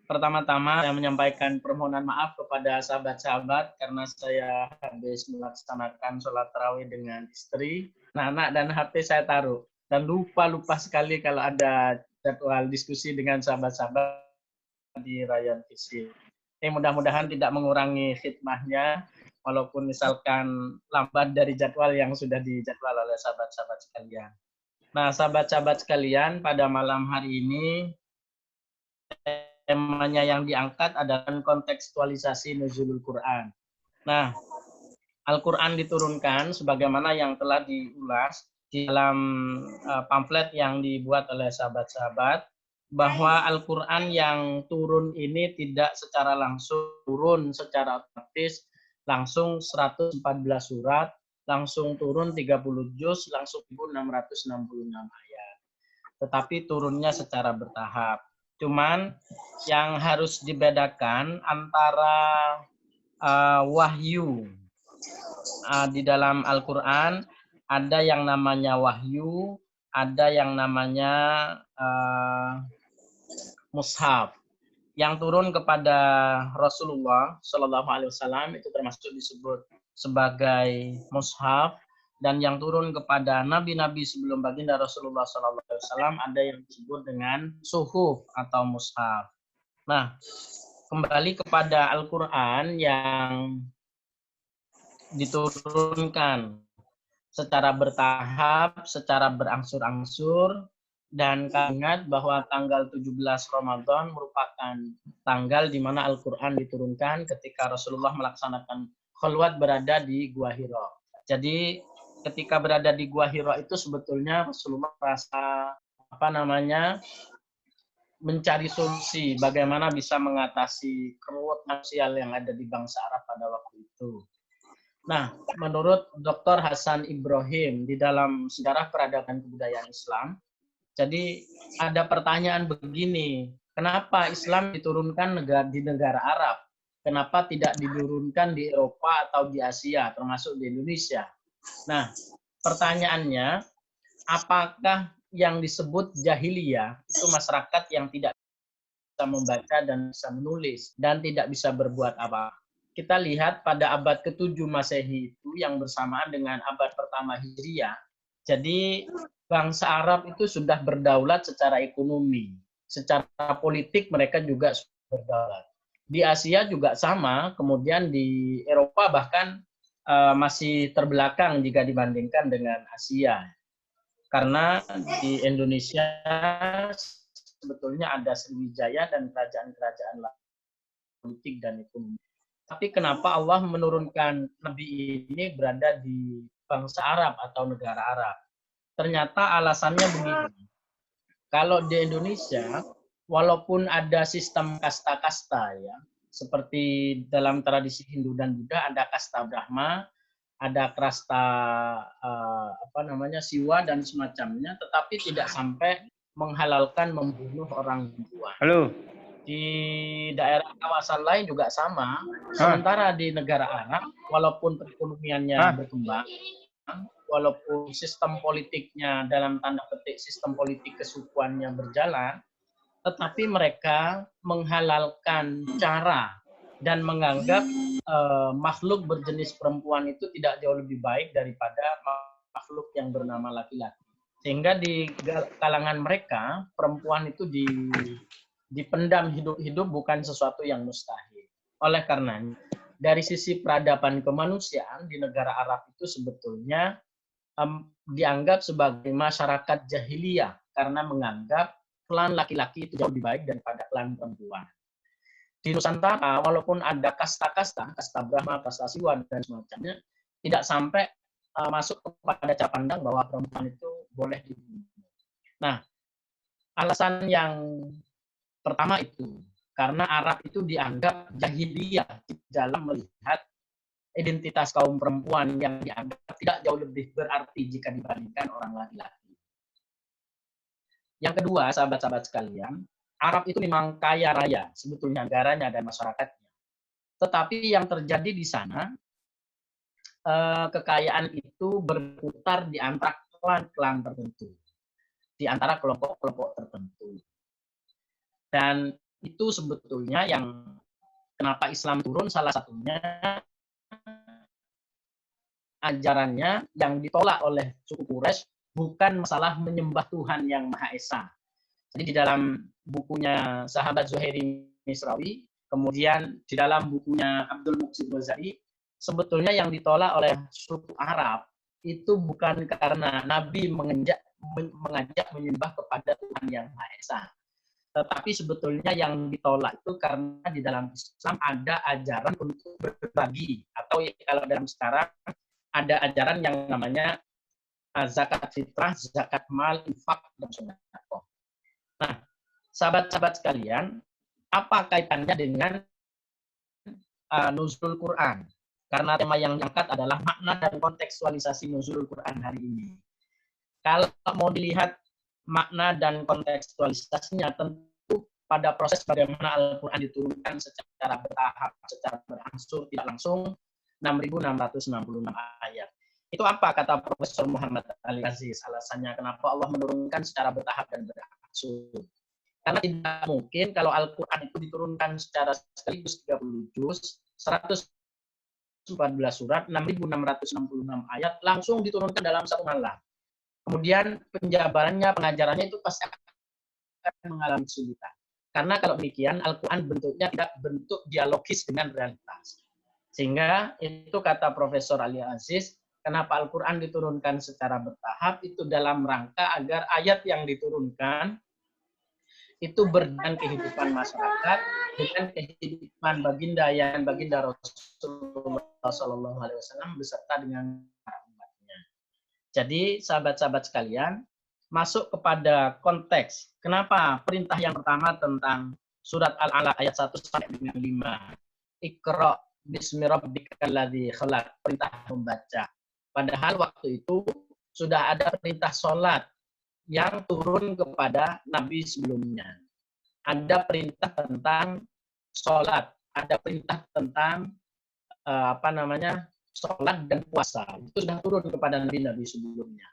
Pertama-tama saya menyampaikan permohonan maaf kepada sahabat-sahabat karena saya habis melaksanakan sholat tarawih dengan istri, anak-anak, dan HP saya taruh. Dan lupa sekali kalau ada jadwal diskusi dengan sahabat-sahabat di Rayyan Vision. Mudah-mudahan tidak mengurangi khidmahnya, walaupun misalkan lambat dari jadwal yang sudah dijadwal oleh sahabat-sahabat sekalian. Nah, sahabat-sahabat sekalian, pada malam hari ini temanya yang diangkat adalah kontekstualisasi nuzulul Quran. Nah, Al-Quran diturunkan sebagaimana yang telah diulas di dalam pamflet yang dibuat oleh sahabat-sahabat, bahwa Al-Quran yang turun ini tidak secara langsung turun secara otomatis, langsung 114 surat, langsung turun 30 juz, langsung 1666 ayat. Tetapi turunnya secara bertahap. Cuman yang harus dibedakan antara wahyu di dalam Al-Quran, ada yang namanya wahyu, ada yang namanya mushaf. Yang turun kepada Rasulullah Shallallahu Alaihi Wasallam itu termasuk disebut sebagai mushaf, dan yang turun kepada nabi-nabi sebelum baginda Rasulullah Shallallahu Alaihi Wasallam ada yang disebut dengan suhuf atau mushaf. Nah, kembali kepada Al-Quran yang diturunkan secara bertahap, secara berangsur-angsur, dan ingat bahwa tanggal 17 Ramadan merupakan tanggal di mana Al-Quran diturunkan ketika Rasulullah melaksanakan khalwat berada di Gua Hira. Jadi ketika berada di Gua Hira itu sebetulnya Rasulullah merasa mencari solusi bagaimana bisa mengatasi keruwet sosial yang ada di bangsa Arab pada waktu itu. Nah, menurut Dr. Hasan Ibrahim di dalam Sejarah Peradaban Kebudayaan Islam, jadi ada pertanyaan begini, kenapa Islam diturunkan di negara Arab? Kenapa tidak diturunkan di Eropa atau di Asia, termasuk di Indonesia? Nah, pertanyaannya, apakah yang disebut jahiliyah itu masyarakat yang tidak bisa membaca dan bisa menulis dan tidak bisa berbuat apa? Kita lihat pada abad ke-7 Masehi itu yang bersamaan dengan abad pertama Hijriah. Jadi bangsa Arab itu sudah berdaulat secara ekonomi, secara politik mereka juga sudah berdaulat. Di Asia juga sama, kemudian di Eropa bahkan masih terbelakang jika dibandingkan dengan Asia. Karena di Indonesia sebetulnya ada Sriwijaya dan kerajaan-kerajaan politik dan ekonomi. Tapi kenapa Allah menurunkan Nabi ini berada di bangsa Arab atau negara Arab? Ternyata alasannya begini. Kalau di Indonesia, walaupun ada sistem kasta-kasta ya, seperti dalam tradisi Hindu dan Buddha ada kasta Brahma, ada kasta Siwa dan semacamnya, tetapi tidak sampai menghalalkan membunuh orang tua. Halo. Di daerah kawasan lain juga sama. Sementara di negara Arab, walaupun perekonomiannya berkembang, walaupun sistem politiknya dalam tanda petik sistem politik kesukuannya berjalan, tetapi mereka menghalalkan cara dan menganggap makhluk berjenis perempuan itu tidak jauh lebih baik daripada makhluk yang bernama laki-laki. Sehingga di kalangan mereka, perempuan itu dipendam hidup-hidup bukan sesuatu yang mustahil. Oleh karenanya, dari sisi peradaban kemanusiaan di negara Arab itu sebetulnya dianggap sebagai masyarakat jahiliyah karena menganggap klan laki-laki itu jauh lebih baik daripada klan perempuan. Di Nusantara, walaupun ada kasta-kasta, kasta Brahma, kasta Siwa, dan semacamnya, tidak sampai masuk kepada cara pandang bahwa perempuan itu boleh dibunuh. Nah, alasan yang pertama itu, karena Arab itu dianggap jahiliyah dalam melihat identitas kaum perempuan yang dianggap tidak jauh lebih berarti jika dibandingkan orang laki-laki. Yang kedua, sahabat-sahabat sekalian, Arab itu memang kaya raya, sebetulnya negaranya dan masyarakatnya. Tetapi yang terjadi di sana, kekayaan itu berputar di antara klan-klan tertentu, di antara kelompok-kelompok tertentu. Dan itu sebetulnya yang kenapa Islam turun, salah satunya ajarannya yang ditolak oleh suku Quraisy bukan masalah menyembah Tuhan yang Maha Esa. Jadi di dalam bukunya sahabat Zuhairi Misrawi, kemudian di dalam bukunya Abdul Muqsid Ghazali, sebetulnya yang ditolak oleh suku Arab itu bukan karena Nabi mengajak menyembah kepada Tuhan yang Maha Esa. Tetapi sebetulnya yang ditolak itu karena di dalam Islam ada ajaran untuk berbagi, atau kalau dalam sekarang ada ajaran yang namanya zakat fitrah, zakat mal, infak, dan sedekah. Nah, sahabat-sahabat sekalian, apa kaitannya dengan nuzul Quran? Karena tema yang diangkat adalah makna dan kontekstualisasi nuzul Quran hari ini. Kalau mau dilihat makna dan kontekstualisasinya, tentu pada proses bagaimana Al-Quran diturunkan secara bertahap, secara berangsur, tidak langsung, 6.666 ayat. Itu apa kata Profesor Muhammad Ali Aziz? Alasannya kenapa Allah menurunkan secara bertahap dan berangsur. Karena tidak mungkin kalau Al-Quran itu diturunkan secara sekaligus 30 juz, 114 surat, 6.666 ayat, langsung diturunkan dalam satu malam. Kemudian penjabarannya, pengajarannya itu pasti akan mengalami kesulitan. Karena kalau demikian, Al-Quran bentuknya tidak bentuk dialogis dengan realitas. Sehingga itu kata Profesor Ali Aziz, kenapa Al-Quran diturunkan secara bertahap, itu dalam rangka agar ayat yang diturunkan itu berdasarkan kehidupan masyarakat, dengan kehidupan baginda Rasulullah SAW beserta dengan umatnya. Jadi sahabat-sahabat sekalian, masuk kepada konteks. Kenapa perintah yang pertama tentang surat Al-Alaq ayat 1 sampai dengan 5. Iqra bismi rabbikal ladzi khalaq, perintah membaca. Padahal waktu itu sudah ada perintah sholat yang turun kepada Nabi sebelumnya. Ada perintah tentang sholat, ada perintah tentang sholat dan puasa. Itu sudah turun kepada Nabi-Nabi sebelumnya.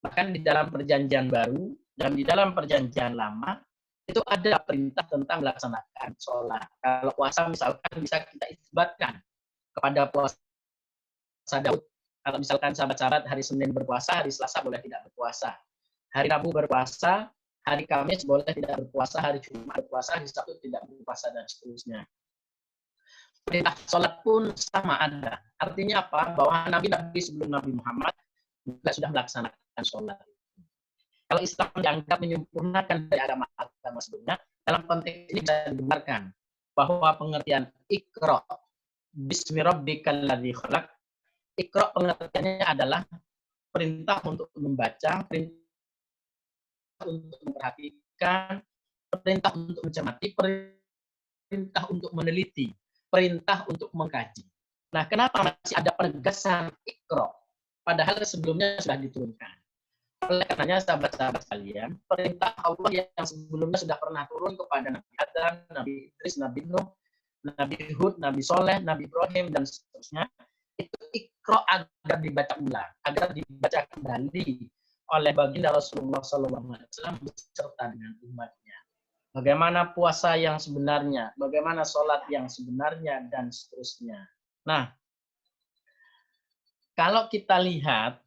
Bahkan di dalam perjanjian baru dan di dalam perjanjian lama itu ada perintah tentang melaksanakan sholat. Kalau puasa misalkan bisa kita isbatkan kepada puasa Daud. Kalau misalkan sahabat-sahabat hari Senin berpuasa, hari Selasa boleh tidak berpuasa. Hari Rabu berpuasa, hari Kamis boleh tidak berpuasa, hari Jumat berpuasa, hari Sabtu tidak berpuasa, dan seterusnya. Perintah sholat pun sama ada. Artinya apa? Bahwa Nabi-Nabi sebelum Nabi Muhammad juga sudah melaksanakan sholat. Kalau Islam dianggap menyempurnakan dari agama sebelumnya, dalam konteks ini bisa dibenarkan bahwa pengertian Iqra bismi rabbikal ladzi khalaq, Iqra pengertiannya adalah perintah untuk membaca, perintah untuk memperhatikan, perintah untuk mencermati, perintah untuk meneliti, perintah untuk mengkaji. Nah, kenapa masih ada penegasan Iqra? Padahal sebelumnya sudah diturunkan. Oleh karenanya, sahabat-sahabat sekalian, perintah Allah yang sebelumnya sudah pernah turun kepada Nabi Adam, Nabi Idris, Nabi Nuh, Nabi Hud, Nabi Soleh, Nabi Ibrahim, dan seterusnya, itu Iqra agar dibaca ulang, agar dibaca kembali oleh baginda Rasulullah SAW beserta dengan umatnya. Bagaimana puasa yang sebenarnya, bagaimana sholat yang sebenarnya, dan seterusnya. Nah, kalau kita lihat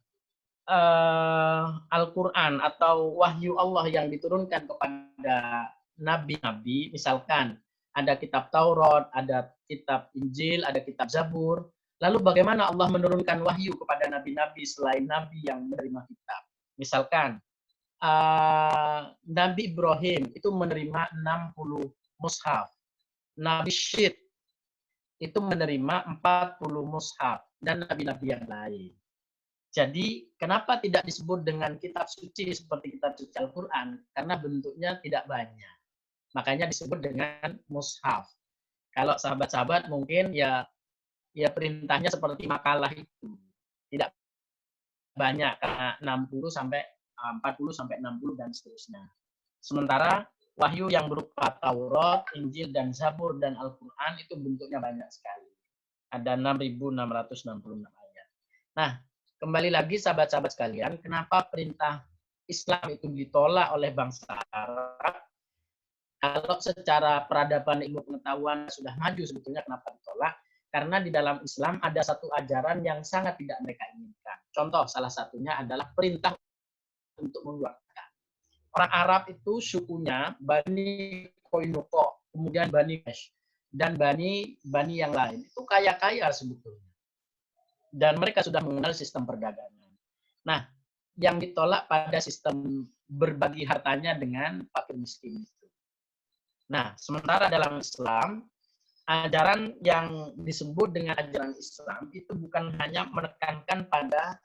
Al-Quran atau wahyu Allah yang diturunkan kepada nabi-nabi, misalkan ada kitab Taurat, ada kitab Injil, ada kitab Zabur, lalu bagaimana Allah menurunkan wahyu kepada nabi-nabi selain nabi yang menerima kitab? Misalkan Nabi Ibrahim itu menerima 60 mushaf, Nabi Syed itu menerima 40 mushaf, dan nabi-nabi yang lain. Jadi, kenapa tidak disebut dengan kitab suci seperti kitab suci Al-Quran? Karena bentuknya tidak banyak. Makanya disebut dengan mushaf. Kalau sahabat-sahabat mungkin ya perintahnya seperti makalah itu. Tidak banyak, karena 60 sampai 40 sampai 60 dan seterusnya. Sementara wahyu yang berupa Taurat, Injil, dan Zabur, dan Al-Quran itu bentuknya banyak sekali. Ada 6.666 ayat. Nah, kembali lagi sahabat-sahabat sekalian, kenapa perintah Islam itu ditolak oleh bangsa Arab? Kalau secara peradaban ilmu pengetahuan sudah maju sebetulnya kenapa ditolak? Karena di dalam Islam ada satu ajaran yang sangat tidak mereka inginkan. Contoh salah satunya adalah perintah untuk mengeluarkan. Orang Arab itu sukunya Bani Koinuko, kemudian Bani Quraish, dan Bani yang lain. Itu kaya-kaya sebetulnya. Dan mereka sudah mengenal sistem perdagangan. Nah, yang ditolak pada sistem berbagi hartanya dengan fakir miskin itu. Nah, sementara dalam Islam, ajaran yang disebut dengan ajaran Islam itu bukan hanya menekankan pada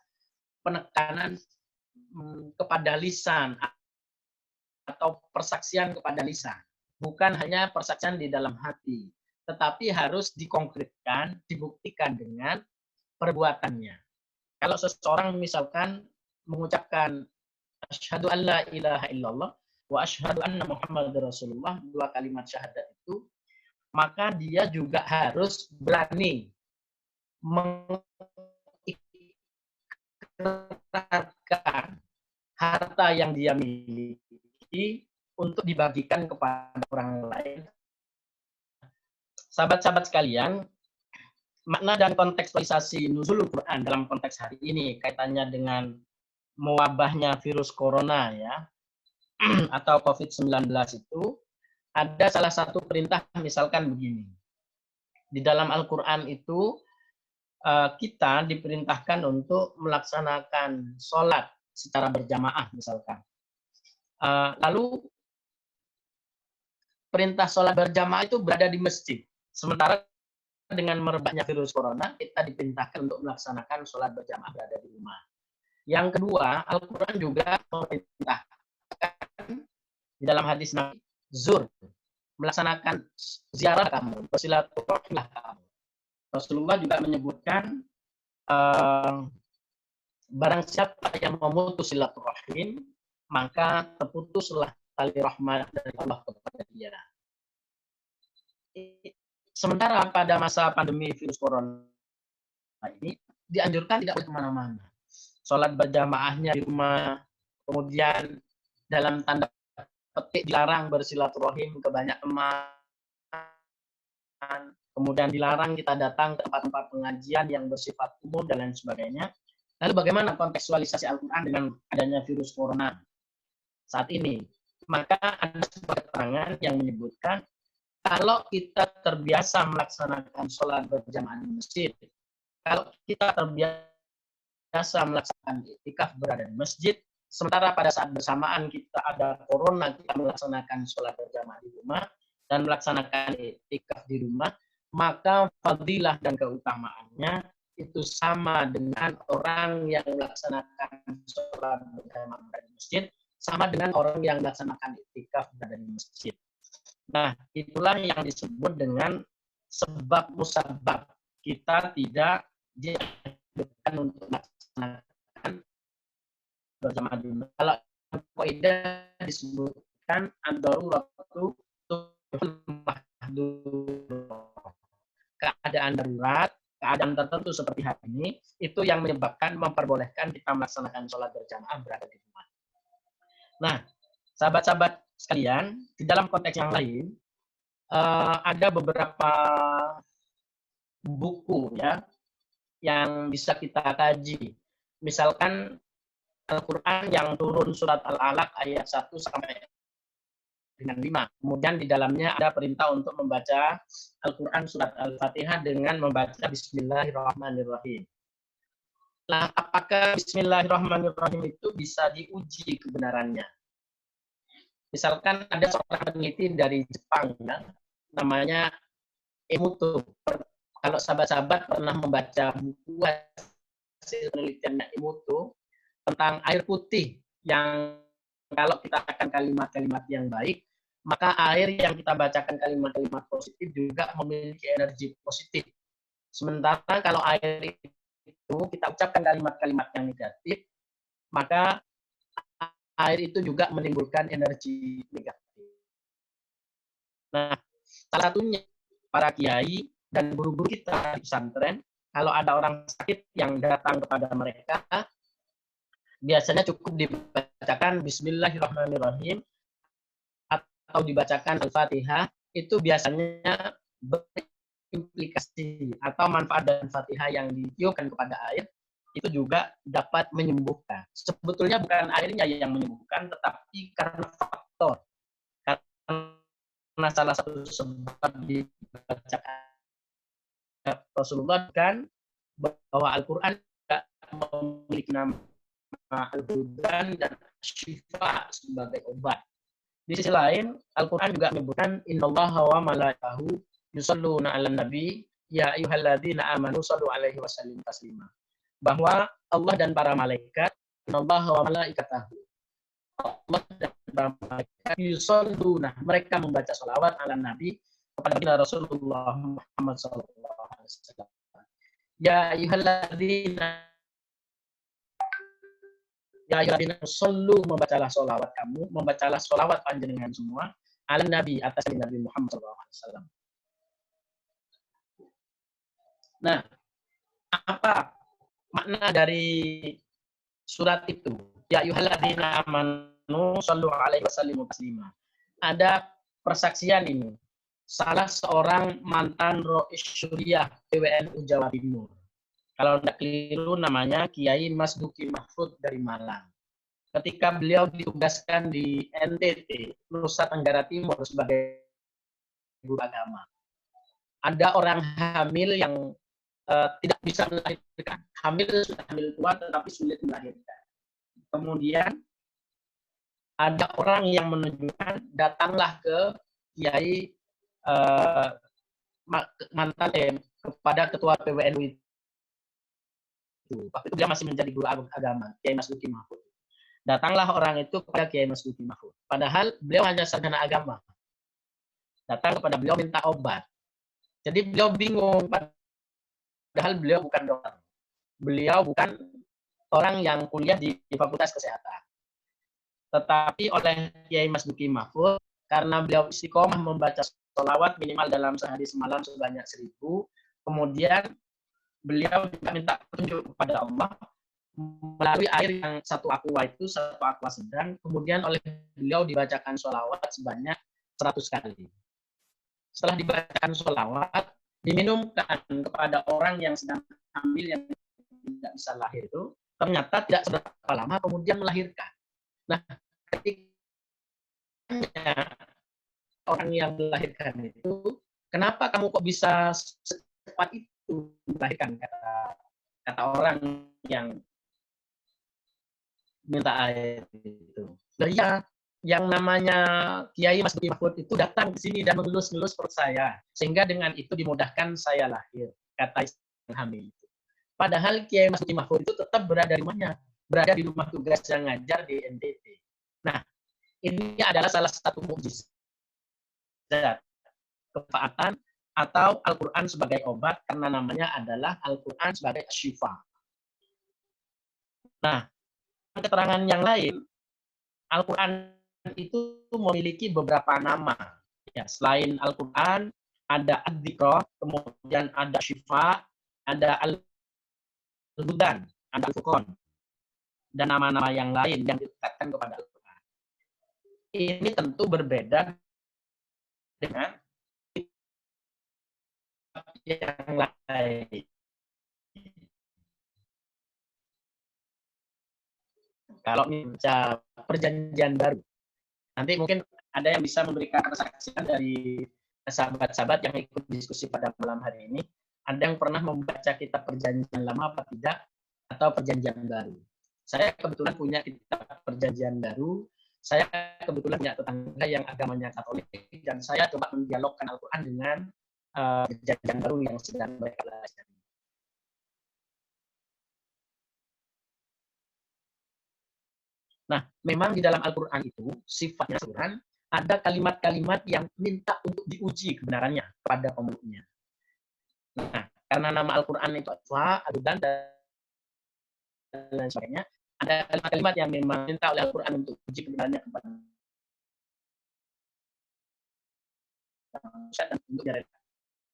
penekanan kepada lisan atau persaksian kepada lisan. Bukan hanya persaksian di dalam hati, tetapi harus dikonkretkan, dibuktikan dengan perbuatannya. Kalau seseorang misalkan mengucapkan asyhadu an la ilaha illallah wa asyhadu anna Muhammadar Rasulullah, dua kalimat syahadat itu, maka dia juga harus berani mengikrarkan harta yang dia miliki untuk dibagikan kepada orang lain. Sahabat-sahabat sekalian, makna dan kontekstualisasi nuzulul Quran dalam konteks hari ini kaitannya dengan mewabahnya virus corona ya atau COVID-19 itu ada salah satu perintah misalkan begini. Di dalam Al-Qur'an itu kita diperintahkan untuk melaksanakan sholat secara berjamaah misalkan. Lalu perintah sholat berjamaah itu berada di masjid. Sementara dengan merebaknya virus corona, kita diperintahkan untuk melaksanakan sholat berjamaah berada di rumah. Yang kedua, Al-Quran juga memerintahkan di dalam hadis Nabi, zur, melaksanakan ziarah kamu, bersilaturahmilah kamu. Rasulullah juga menyebutkan barang siapa yang memutus silaturahim, maka terputuslah tali rahmat dari Allah kepada dia. Sementara pada masa pandemi virus corona ini dianjurkan tidak boleh kemana-mana. Sholat berjamaahnya di rumah, kemudian dalam tanda petik dilarang bersilaturahim ke banyak teman, kemudian dilarang kita datang ke tempat-tempat pengajian yang bersifat umum dan lain sebagainya. Lalu bagaimana kontekstualisasi Al-Quran dengan adanya virus corona saat ini? Maka ada sebuah keterangan yang menyebutkan kalau kita terbiasa melaksanakan sholat berjamaah di masjid, kalau kita terbiasa melaksanakan iktikaf berada di masjid, sementara pada saat bersamaan kita ada corona, kita melaksanakan sholat berjamaah di rumah dan melaksanakan iktikaf di rumah, maka fadilah dan keutamaannya itu sama dengan orang yang melaksanakan sholat berjamaah berada di masjid, sama dengan orang yang melaksanakan iktikaf berada di masjid. Nah, itulah yang disebut dengan sebab musabab. Kita tidak dianjurkan untuk melaksanakan berjamaah di rumah. Kalau kaidah disebutkan ad-daruratu keadaan darurat, keadaan tertentu seperti hari ini, itu yang menyebabkan memperbolehkan kita melaksanakan sholat berjamaah berada di rumah. Nah, sahabat-sahabat sekalian, di dalam konteks yang lain, ada beberapa buku ya yang bisa kita kaji. Misalkan Al-Quran yang turun surat Al-Alaq ayat 1 sampai dengan 5. Kemudian di dalamnya ada perintah untuk membaca Al-Quran surat Al-Fatihah dengan membaca Bismillahirrahmanirrahim. Nah, apakah Bismillahirrahmanirrahim itu bisa diuji kebenarannya? Misalkan ada seorang peneliti dari Jepang, ya, namanya Emoto. Kalau sahabat-sahabat pernah membaca buku hasil penelitiannya Emoto tentang air putih yang kalau kita katakan kalimat-kalimat yang baik, maka air yang kita bacakan kalimat-kalimat positif juga memiliki energi positif. Sementara kalau air itu kita ucapkan kalimat-kalimat yang negatif, maka air itu juga menimbulkan energi negatif. Nah, salah satunya para kiai dan guru-guru kita di pesantren, kalau ada orang sakit yang datang kepada mereka, biasanya cukup dibacakan Bismillahirrahmanirrahim atau dibacakan Al-Fatihah itu biasanya berimplikasi atau manfaat dari Al-Fatihah yang ditiupkan kepada air itu juga dapat menyembuhkan. Sebetulnya bukan airnya yang menyembuhkan, tetapi karena faktor. Karena salah satu sebab dibacakan Rasulullah kan bahwa Al-Quran memiliki nama Al-Hudan dan Syifa sebagai obat. Di sisi lain, Al-Quran juga menyebutkan innallaha wa malaikatahu yusholluna 'alan nabi ya ayyuhalladzina amanu shallu 'alaihi wa sallimu taslima. Bahwa Allah dan para malaikat, innallaha wa malaikatahu, Allah dan para malaikat yusholluna, mereka membaca sholawat 'alan nabi kepada Rasulullah Muhammad sallallahu alaihi wasallam. Ya ayyuhalladzina Ya ayyuhalladzina shollu, membacalah sholawat kamu, membacalah sholawat panjenengan semua ala Nabi, atas Nabi Muhammad SAW. Nah, apa makna dari surat itu? Ya ayyuhalladzina amanu shollu alaihi wasallimu taslima. Ada persaksian ini. Salah seorang mantan Rois Syuriah PWNU Jawa Timur. Kalau tidak keliru namanya Kiai Mas Duki Mahfud dari Malang. Ketika beliau ditugaskan di NTT, Nusa Tenggara Timur sebagai guru agama. Ada orang hamil yang tidak bisa melahirkan. Sudah hamil tua tetapi sulit melahirkan. Kemudian ada orang yang menunjukkan, datanglah ke Kiai mantan kepada ketua PWNU itu. Waktu itu dia masih menjadi guru agama, Kiai Mas Duki Mahfud. Datanglah orang itu kepada Kiai Mas Duki Mahfud. Padahal beliau hanya sarjana agama. Datang kepada beliau minta obat. Jadi beliau bingung, padahal beliau bukan dokter. Beliau bukan orang yang kuliah di Fakultas Kesehatan. Tetapi oleh Kiai Mas Duki Mahfud, karena beliau istiqomah membaca sholawat minimal dalam sehari semalam sebanyak 1000, kemudian beliau juga minta petunjuk kepada Allah melalui air yang satu aqua sedang, kemudian oleh beliau dibacakan sholawat sebanyak 100 kali. Setelah dibacakan sholawat, diminumkan kepada orang yang sedang hamil yang tidak bisa lahir itu, ternyata tidak seberapa lama kemudian melahirkan. Nah, ketika orang yang melahirkan itu, kenapa kamu kok bisa secepat itu melahirkan, kata orang yang minta air itu. Nah, ya, yang namanya Kiai Mas Duki Mahfud itu datang ke sini dan mengelus-ngelus perut saya, sehingga dengan itu dimudahkan saya lahir, kata istri hamil itu. Padahal Kiai Mas Duki Mahfud itu tetap berada di rumahnya, berada di rumah tugas yang ngajar di NTT. Nah, ini adalah salah satu mukjizat kefaatan atau Al-Quran sebagai obat, karena namanya adalah Al-Quran sebagai syifa. Nah, keterangan yang lain, Al-Quran itu memiliki beberapa nama. Ya, selain Al-Quran, ada Ad-Dzikra, kemudian ada Syifa, ada Al-Hudan, ada Al-Furqan, dan nama-nama yang lain yang ditetapkan kepada Al-Quran. Ini tentu berbeda dengan yang lain. Kalau misalnya perjanjian baru, nanti mungkin ada yang bisa memberikan kesaksian dari sahabat-sahabat yang ikut diskusi pada malam hari ini. Ada yang pernah membaca kitab perjanjian lama apa tidak, atau perjanjian baru. Saya kebetulan punya kitab perjanjian baru. Saya kebetulan punya tetangga yang agamanya Katolik, dan saya coba mendialogkan Al-Quran dengan perjanjian baru yang sedang mereka pelajari. Nah, memang di dalam Al-Quran itu, sifatnya Al-Quran, ada kalimat-kalimat yang minta untuk diuji kebenarannya kepada pemeluknya. Nah, karena nama Al-Quran itu Al-Hudan dan lain sebagainya, ada kalimat-kalimat yang memang minta oleh Al-Quran untuk uji kebenarannya kepada manusia dan untuk diredakan.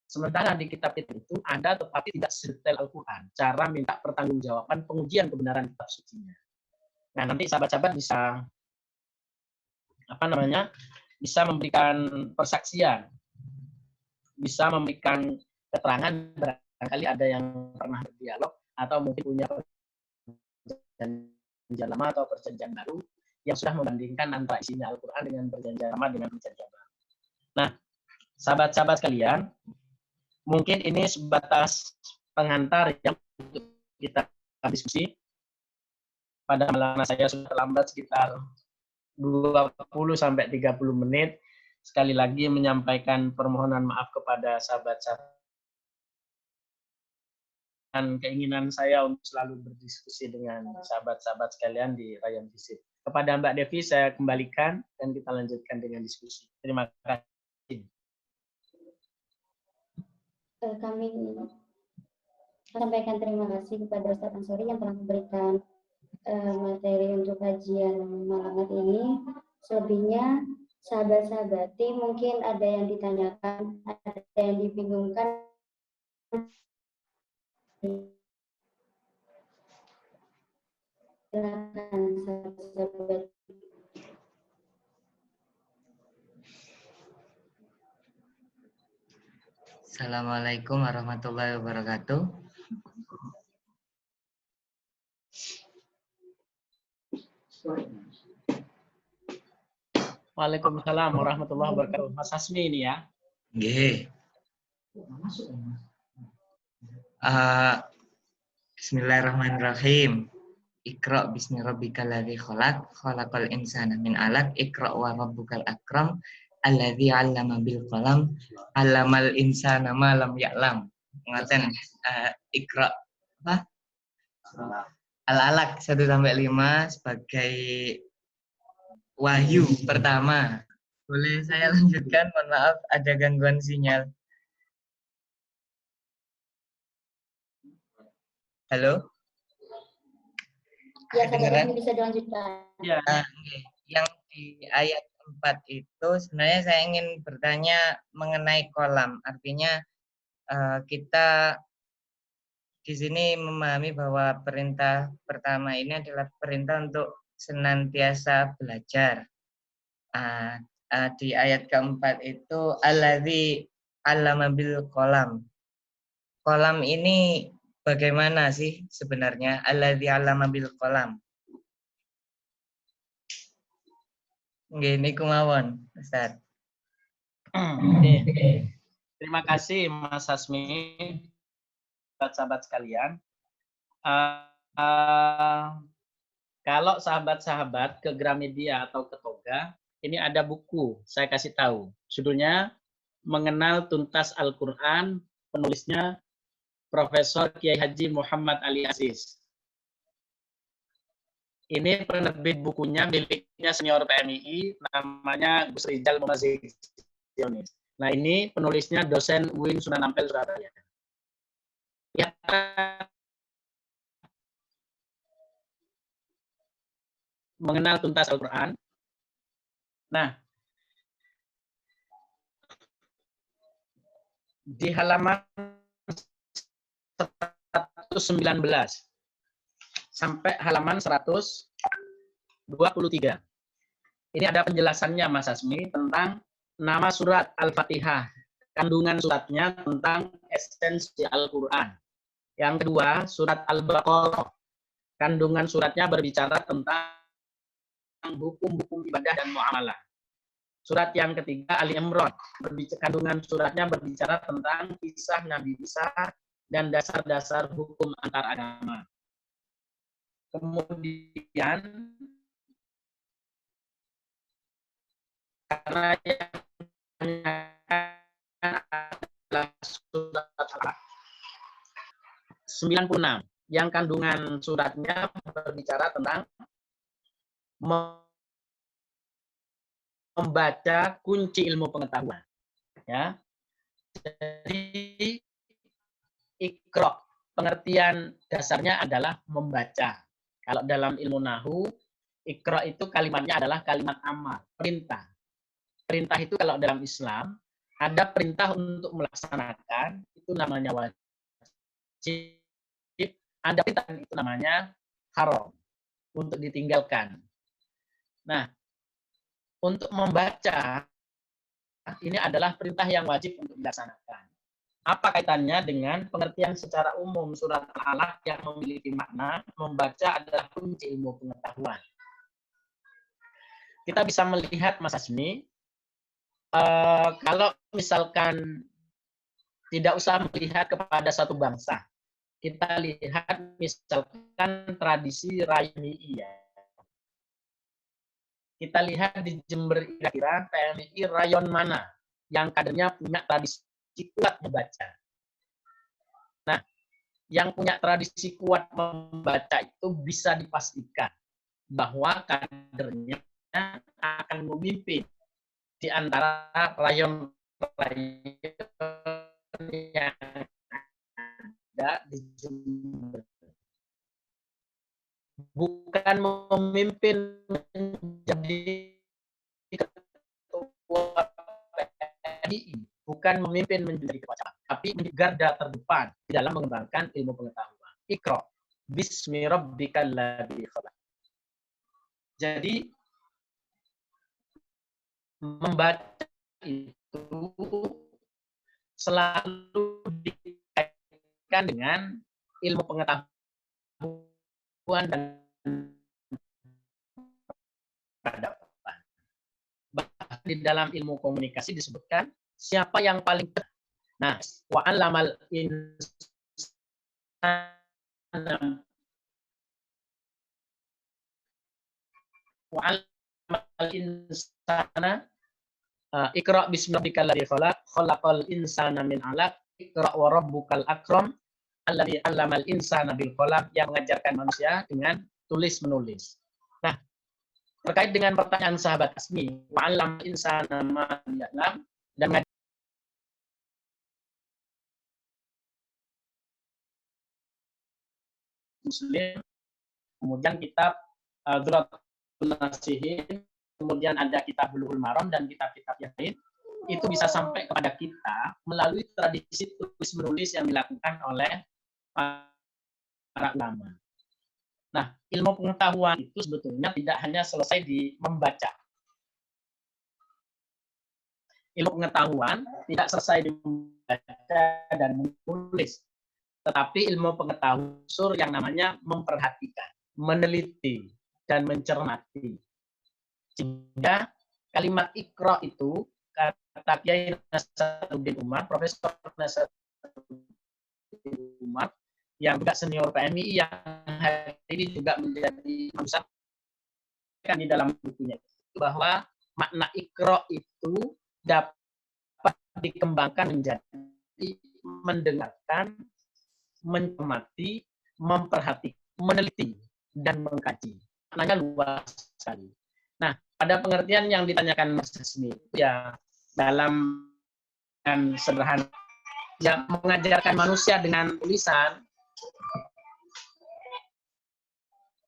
Sementara di kitab itu ada, tetapi tidak sedetail Al-Quran, cara minta pertanggungjawaban pengujian kebenaran kitab sucinya. Nah, nanti sahabat-sahabat bisa bisa memberikan persaksian, bisa memberikan keterangan, barangkali ada yang pernah berdialog atau mungkin punya perjanjian lama atau perjanjian baru yang sudah membandingkan antara isinya Al-Quran dengan perjanjian lama dengan perjanjian baru. Nah, sahabat-sahabat sekalian, mungkin ini sebatas pengantar yang untuk kita diskusi. Pada malam saya sudah terlambat sekitar 20-30 menit. Sekali lagi menyampaikan permohonan maaf kepada sahabat-sahabat. Dan keinginan saya untuk selalu berdiskusi dengan sahabat-sahabat sekalian di Rayon Visit. Kepada Mbak Devi saya kembalikan dan kita lanjutkan dengan diskusi. Terima kasih. Kami sampaikan terima kasih kepada Ustaz Ansori yang telah memberikan materi untuk kajian malam hari ini. Selebihnya sahabat-sahabati mungkin ada yang ditanyakan, ada yang dibingungkan. Silakan sahabat-sahabat. Assalamualaikum warahmatullahi wabarakatuh. Waalaikumsalam warahmatullahi wabarakatuh. Mas Hasmi ini ya. Nggih. Bismillahirrahmanirrahim. Iqra bismi rabbikal ladzi khalaq, khalaqal insana min 'alaq, iqra wa rabbukal akram, alladzi 'allama bil qalam, 'allamal insana ma lam ya'lam. Ngaten Iqra apa? Al-Alaq 1 sampai 5 sebagai wahyu pertama. Boleh saya lanjutkan? Mohon maaf ada gangguan sinyal. Halo? Ya, sahabat ini bisa dilanjutkan. Ya. Yang di ayat 4 itu sebenarnya saya ingin bertanya mengenai kolam. Artinya kita di sini memahami bahwa perintah pertama ini adalah perintah untuk senantiasa belajar. Di ayat keempat itu alladzi 'allama bil qalam. Kolam ini bagaimana sih sebenarnya? Alladzi 'allama bil qalam. Nggih niku mawon, Ustaz. Terima kasih Mas Hasmi, sahabat-sahabat sekalian. Kalau sahabat-sahabat ke Gramedia atau ke Toga, ini ada buku, saya kasih tahu. Judulnya Mengenal Tuntas Al-Quran, penulisnya Profesor Kiai Haji Muhammad Ali Aziz. Ini penerbit bukunya miliknya senior PMII, namanya Gus Rizal Mumazik. Nah ini penulisnya dosen UIN Sunan Ampel Surabaya. Ya, mengenal tuntas Al-Quran. Nah, di halaman 119 sampai halaman 123. Ini ada penjelasannya Mas Hasmi tentang nama surat Al-Fatihah, kandungan suratnya tentang esensi Al-Quran. Yang kedua, surat Al-Baqarah, kandungan suratnya berbicara tentang hukum-hukum ibadah dan muamalah. Surat yang ketiga, Ali Imran, kandungan suratnya berbicara tentang kisah Nabi Musa dan dasar-dasar hukum antar agama. Kemudian, karena yang adalah surat Al-Baqarah 96, yang kandungan suratnya berbicara tentang membaca kunci ilmu pengetahuan. Ya. Jadi Iqra, pengertian dasarnya adalah membaca. Kalau dalam ilmu nahu, Iqra itu kalimatnya adalah kalimat amar, perintah. Perintah itu kalau dalam Islam ada perintah untuk melaksanakan, itu namanya wajib. Ada perintah itu namanya haram, untuk ditinggalkan. Nah, untuk membaca ini adalah perintah yang wajib untuk dilaksanakan. Apa kaitannya dengan pengertian secara umum surat Al-Alaq yang memiliki makna membaca adalah kunci ilmu pengetahuan? Kita bisa melihat Mas Asmi, kalau misalkan tidak usah melihat kepada satu bangsa, kita lihat misalkan tradisi Raymi, ya. Kita lihat di Jember kira-kira PMI rayon mana yang kadernya punya tradisi kuat membaca. Nah, yang punya tradisi kuat membaca itu bisa dipastikan bahwa kadernya akan memimpin di antara rayon-rayon yang ada di Jember. Bukan memimpin menjadi ketua PMI, bukan memimpin menjadi ketua cabang, tapi menjadi garda terdepan di dalam mengembangkan ilmu pengetahuan. Iqra bismi rabbikal ladzi khalaq. Jadi membaca itu selalu dikaitkan dengan ilmu pengetahuan dan peradaban. Bahkan di dalam ilmu komunikasi disebutkan siapa yang paling nah, wa 'allamal insana wa 'allamal insana Iqra bismi rabbikal ladzi khalaq, khalaqal insana min 'alaq, Iqra wa rabbukal akram, alladzi 'allamal insana bil qalam, yang mengajarkan manusia dengan tulis menulis. Nah, terkait dengan pertanyaan sahabat Asmi, wa 'allamal insana ma lam ya'lam, dan Muslim, kemudian kitab Dzuratul Nasihin, kemudian ada kitab Bulughul Maram dan kitab-kitab yang lain, itu bisa sampai kepada kita melalui tradisi tulis menulis yang dilakukan oleh para ulama. Nah, ilmu pengetahuan itu sebetulnya tidak hanya selesai di membaca. Ilmu pengetahuan tidak selesai di membaca dan menulis, tetapi ilmu pengetahuan unsur yang namanya memperhatikan, meneliti, dan mencermati. Sehingga kalimat Iqra itu, kata Kiai Nasaruddin Umar, Profesor Nasaruddin Umar, yang juga senior PMI yang hari ini juga menjadi besar kan di dalam bukunya, bahwa makna Iqra itu dapat dikembangkan menjadi mendengarkan, mencermati, memperhatikan, meneliti, dan mengkaji. Maknanya luas sekali. Nah, pada pengertian yang ditanyakan Mas Hasmi, ya dalam dan sederhana, ya mengajarkan manusia dengan tulisan.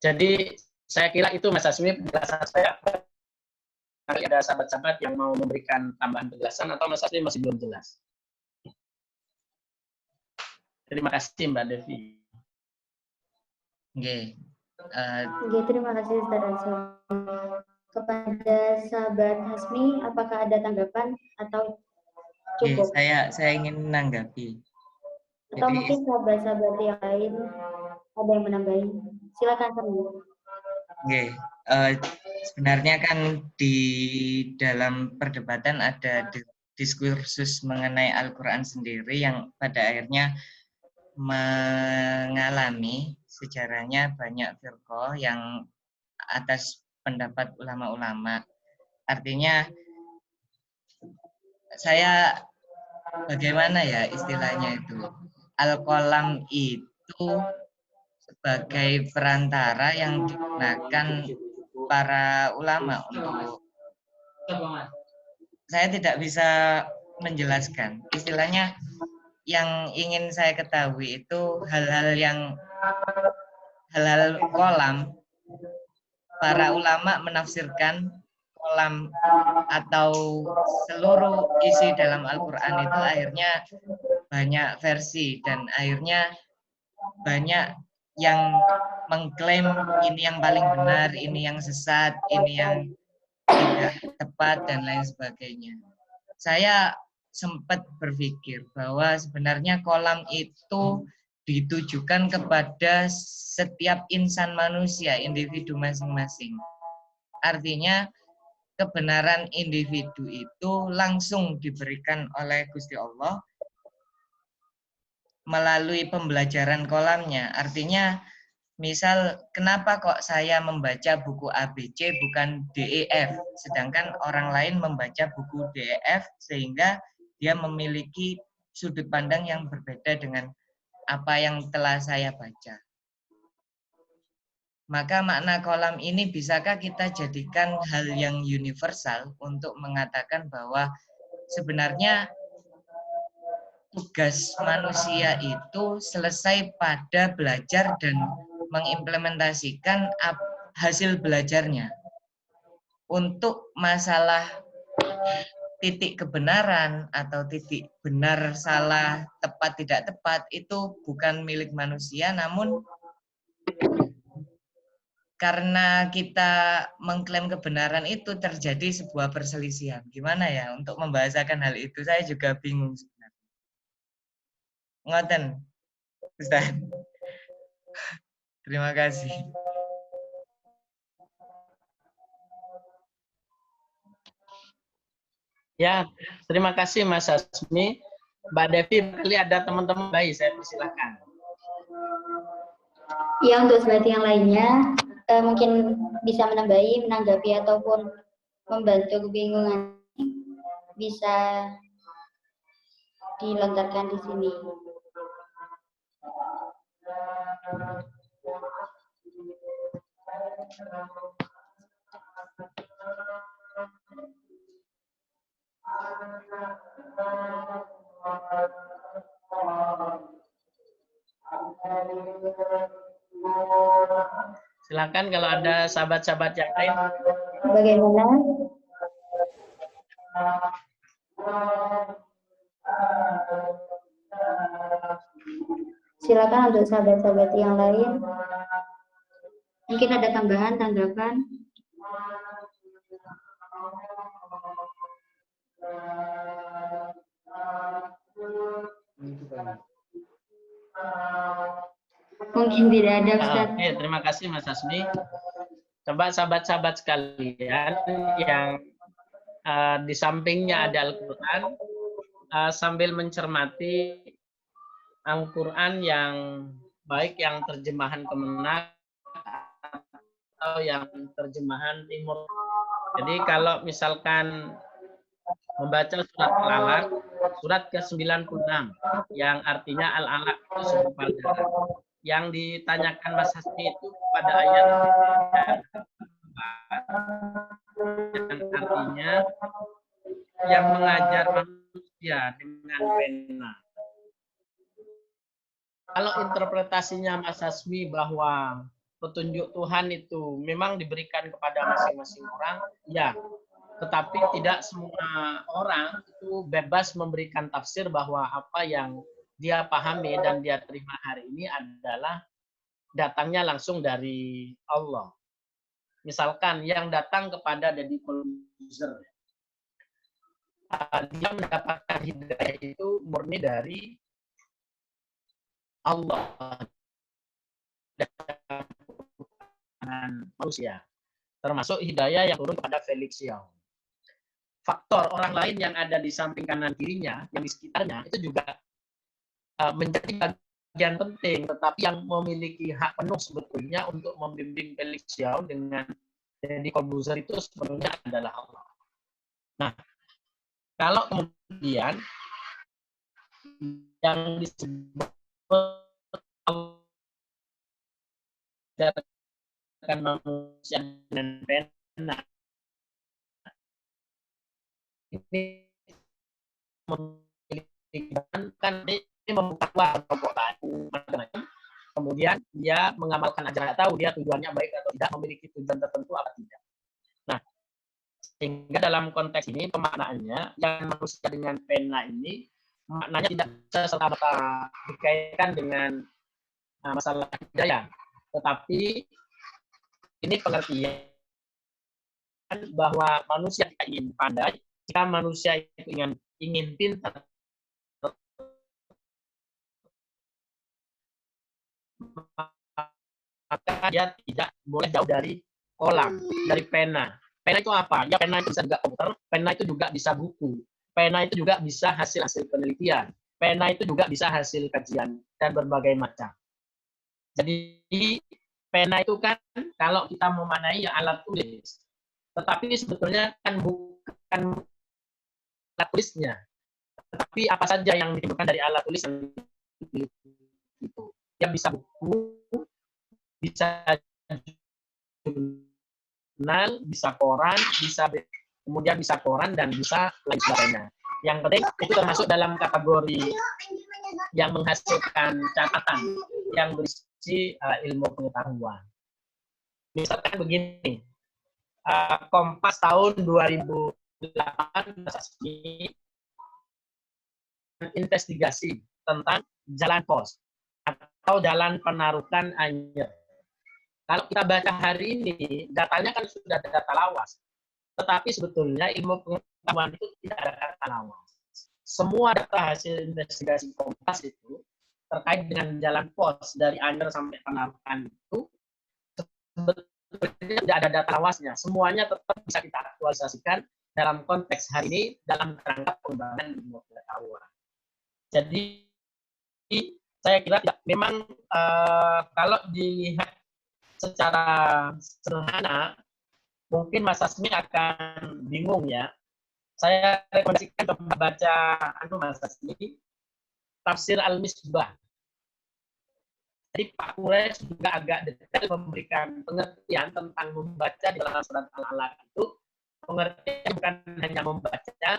Jadi saya kira itu Mas Hasmi penjelasan saya. Kalau ada sahabat-sahabat yang mau memberikan tambahan penjelasan atau Mas Hasmi masih belum jelas. Terima kasih Mbak Devi. Oke. Terima kasih Ustaz Ansor. Kepada sahabat Hasmi, apakah ada tanggapan atau cukup? Saya ingin menanggapi. Atau mungkin sahabat-sahabat yang lain ada yang menambahi. Silakan Hasmi. Sebenarnya kan di dalam perdebatan ada diskursus mengenai Al-Quran sendiri yang pada akhirnya mengalami sejarahnya banyak firqah yang atas pendapat ulama-ulama. Artinya saya bagaimana ya istilahnya itu, Al-Qalam itu sebagai perantara yang digunakan para ulama untuk, saya tidak bisa menjelaskan istilahnya. Yang ingin saya ketahui itu hal-hal kolam, para ulama menafsirkan kolam atau seluruh isi dalam Al-Quran itu akhirnya banyak versi dan akhirnya banyak yang mengklaim ini yang paling benar, ini yang sesat, ini yang tidak tepat dan lain sebagainya. saya sempat berpikir bahwa sebenarnya kolam itu ditujukan kepada setiap insan manusia, individu masing-masing. Artinya kebenaran individu itu langsung diberikan oleh Gusti Allah melalui pembelajaran kolamnya. Artinya, misal kenapa kok saya membaca buku ABC bukan DEF, sedangkan orang lain membaca buku DEF sehingga dia memiliki sudut pandang yang berbeda dengan apa yang telah saya baca. Maka makna kolam ini bisakah kita jadikan hal yang universal untuk mengatakan bahwa sebenarnya tugas manusia itu selesai pada belajar dan mengimplementasikan hasil belajarnya. Untuk masalah titik kebenaran atau titik benar, salah, tepat, tidak tepat, itu bukan milik manusia, namun karena kita mengklaim kebenaran itu terjadi sebuah perselisihan. Gimana ya untuk membahasakan hal itu? Saya juga bingung sebenarnya. Ngoten, Ustaz. Terima kasih. Ya, terima kasih Mas Asmi. Mbak Devi, kali ada teman-teman baik, saya persilahkan. Ya, untuk sebagai yang lainnya, mungkin bisa menambahi, menanggapi, ataupun membantu kebingungan, bisa dilontarkan di sini. Silakan kalau ada sahabat-sahabat yang lain. Bagaimana? Silakan untuk sahabat-sahabat yang lain. Mungkin ada tambahan, tanggapan. Mungkin tidak ada, Ustaz. Oke, terima kasih Mas Asmi. Coba sahabat-sahabat sekalian yang di sampingnya ada Al-Quran, sambil mencermati Al-Quran yang baik yang terjemahan Kemenak atau yang terjemahan Timur. Jadi kalau misalkan membaca surat Al-Alaq, surat ke-96 yang artinya Al-Alaq itu segumpal darah. Yang ditanyakan Mas Hasbi itu pada ayat yang artinya yang mengajar manusia dengan pena. Kalau interpretasinya Mas Hasbi bahwa petunjuk Tuhan itu memang diberikan kepada masing-masing orang, ya. Tetapi tidak semua orang itu bebas memberikan tafsir bahwa apa yang dia pahami dan dia terima hari ini adalah datangnya langsung dari Allah. Misalkan yang datang kepada Deddy Corbuzier, dia mendapatkan hidayah itu murni dari Allah dan manusia. Termasuk hidayah yang turun kepada Felix Young. Faktor orang lain yang ada di samping kanan kirinya, yang di sekitarnya, itu juga menjadi bagian penting, tetapi yang memiliki hak penuh sebetulnya untuk membimbing Felix Young dengan Deddy Corbuzier itu sebenarnya adalah Allah. Nah, kalau kemudian yang disebut akan manusia dengan pena ini memiliki kan ini membuka kelompok lain macam-macam, kemudian dia mengamalkan ajaran, tahu dia tujuannya baik atau tidak, memiliki tujuan tertentu atau tidak. Nah, sehingga dalam konteks ini pemaknaannya yang manusia dengan pena ini maknanya tidak serta-merta dikaitkan dengan masalah hidayah, tetapi ini pengertian bahwa manusia ingin pandai jika manusia itu ingin pintar, maka dia tidak boleh jauh dari kolam, dari pena. Pena itu apa? Ya, pena itu bisa juga komputer, pena itu juga bisa buku, pena itu juga bisa hasil-hasil penelitian, pena itu juga bisa hasil kajian, dan berbagai macam. Jadi, pena itu kan kalau kita memanai ya alat tulis, tetapi sebetulnya kan bukan alat tulisnya, tetapi apa saja yang ditimbulkan dari alat tulis yang itu. Ya bisa buku, bisa jurnal, bisa koran, kemudian bisa koran, dan bisa lain sebagainya. Yang penting itu termasuk dalam kategori yang menghasilkan catatan yang berisi ilmu pengetahuan. Misalkan begini, Kompas tahun 2008 investigasi tentang jalan pos atau jalan penarukan Anyer. Kalau kita baca hari ini, datanya kan sudah ada data lawas. Tetapi sebetulnya ilmu pengetahuan itu tidak ada data lawas. Semua data hasil investigasi Kompas itu terkait dengan jalan pos dari Anyer sampai Penarukan itu sebetulnya tidak ada data lawasnya. Semuanya tetap bisa kita aktualisasikan dalam konteks hari ini dalam kerangka pengembangan ilmu pengetahuan. Jadi saya kira memang kalau dilihat secara sederhana, mungkin Mas Asmi akan bingung ya. Saya rekomendasikan coba baca Mas Asmi, Tafsir Al-Misbah. Jadi Pak Quraisy juga agak detail memberikan pengertian tentang membaca di dalam surat Al-Alaq itu. Pengertian bukan hanya membaca,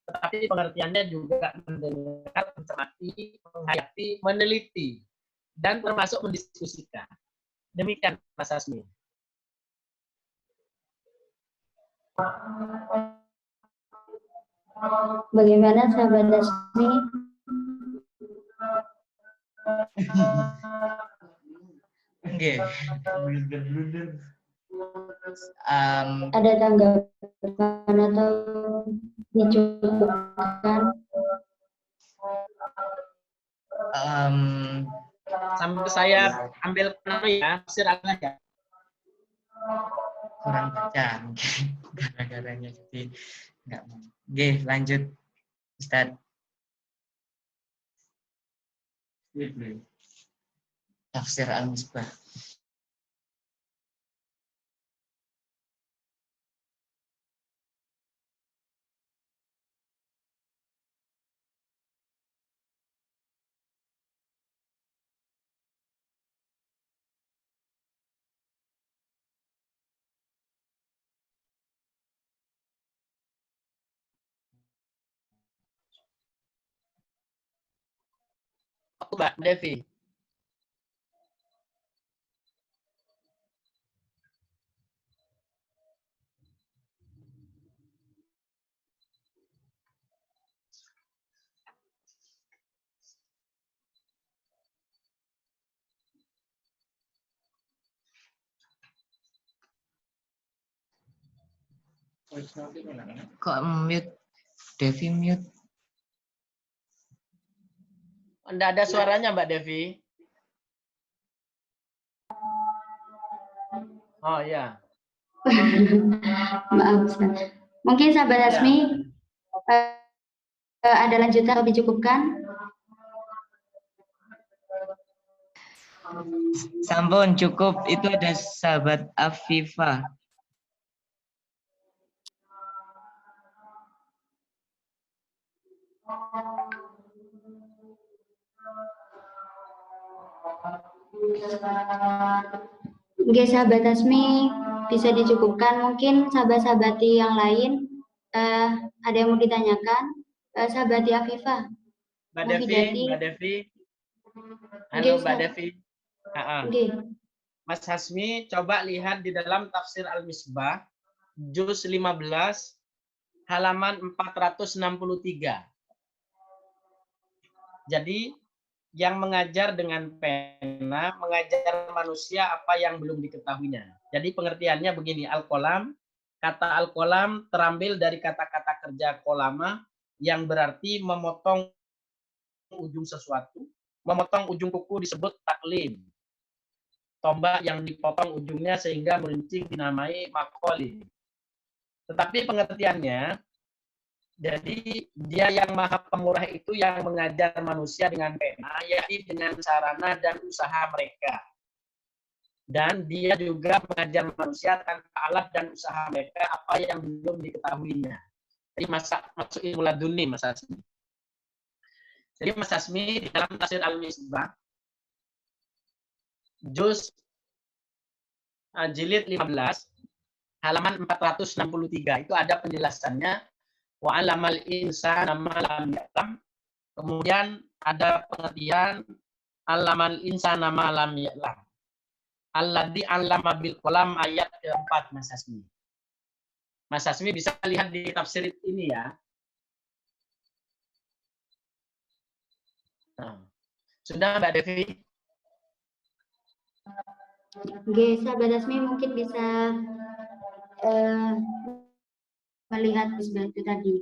tetapi pengertiannya juga mendengar, mencermati, menghayati, meneliti, dan termasuk mendiskusikan. Demikian, Mas Asmi. Bagaimana sahabat Asmi? Oke. Ada tanggapan atau dicukupkan? Sambil saya ambil ya, tafsir Allah ya. Kurang baca gara-garanya, jadi nggak mau. Oke, lanjut Ustadz. Tafsir Al-Misbah. Aku Mbak Devi. Kok mute? Devi mute. Tidak ada suaranya Mbak Devi. Oh ya. Maaf, Ustaz. Mungkin sahabat Asmi ada lanjutan atau dicukupkan? Sampun cukup, itu ada sahabat Afifah. Oke, sahabat Asmi bisa dicukupkan. Mungkin sahabat-sahabati yang lain ada yang mau ditanyakan? Sahabati Afifah. Mbak Devi. Halo Mbak Devi. Mas Hasmi, coba lihat di dalam Tafsir Al-Misbah, juz 15, halaman 463. Jadi, yang mengajar dengan pena, mengajar manusia apa yang belum diketahuinya. Jadi pengertiannya begini, al-qalam, kata al-qalam terambil dari kata-kata kerja kolama yang berarti memotong ujung sesuatu. Memotong ujung kuku disebut taklim. Tombak yang dipotong ujungnya sehingga merincing dinamai makoli. Tetapi pengertiannya, jadi dia yang maha pemurah itu yang mengajar manusia dengan pena, yakni dengan sarana dan usaha mereka. Dan dia juga mengajar manusia tanpa alat dan usaha mereka apa yang belum diketahuinya. Jadi masuk ilmu laduni, Mas Asmi. Jadi Mas Asmi di dalam tafsir Al-Misbah, juz jilid 15, halaman 463, itu ada penjelasannya. Wa alamal insana ma lam ya'lam. Kemudian ada pengertian alamal insana ma lam ya'lam. Alladzi 'allama bil qalam ayat keempat, Mas Asmi. Mas Asmi bisa lihat di tafsir ini ya. Nah, sudah Mbak Devi? Oke, sahabat Asmi mungkin bisa melihat itu tadi.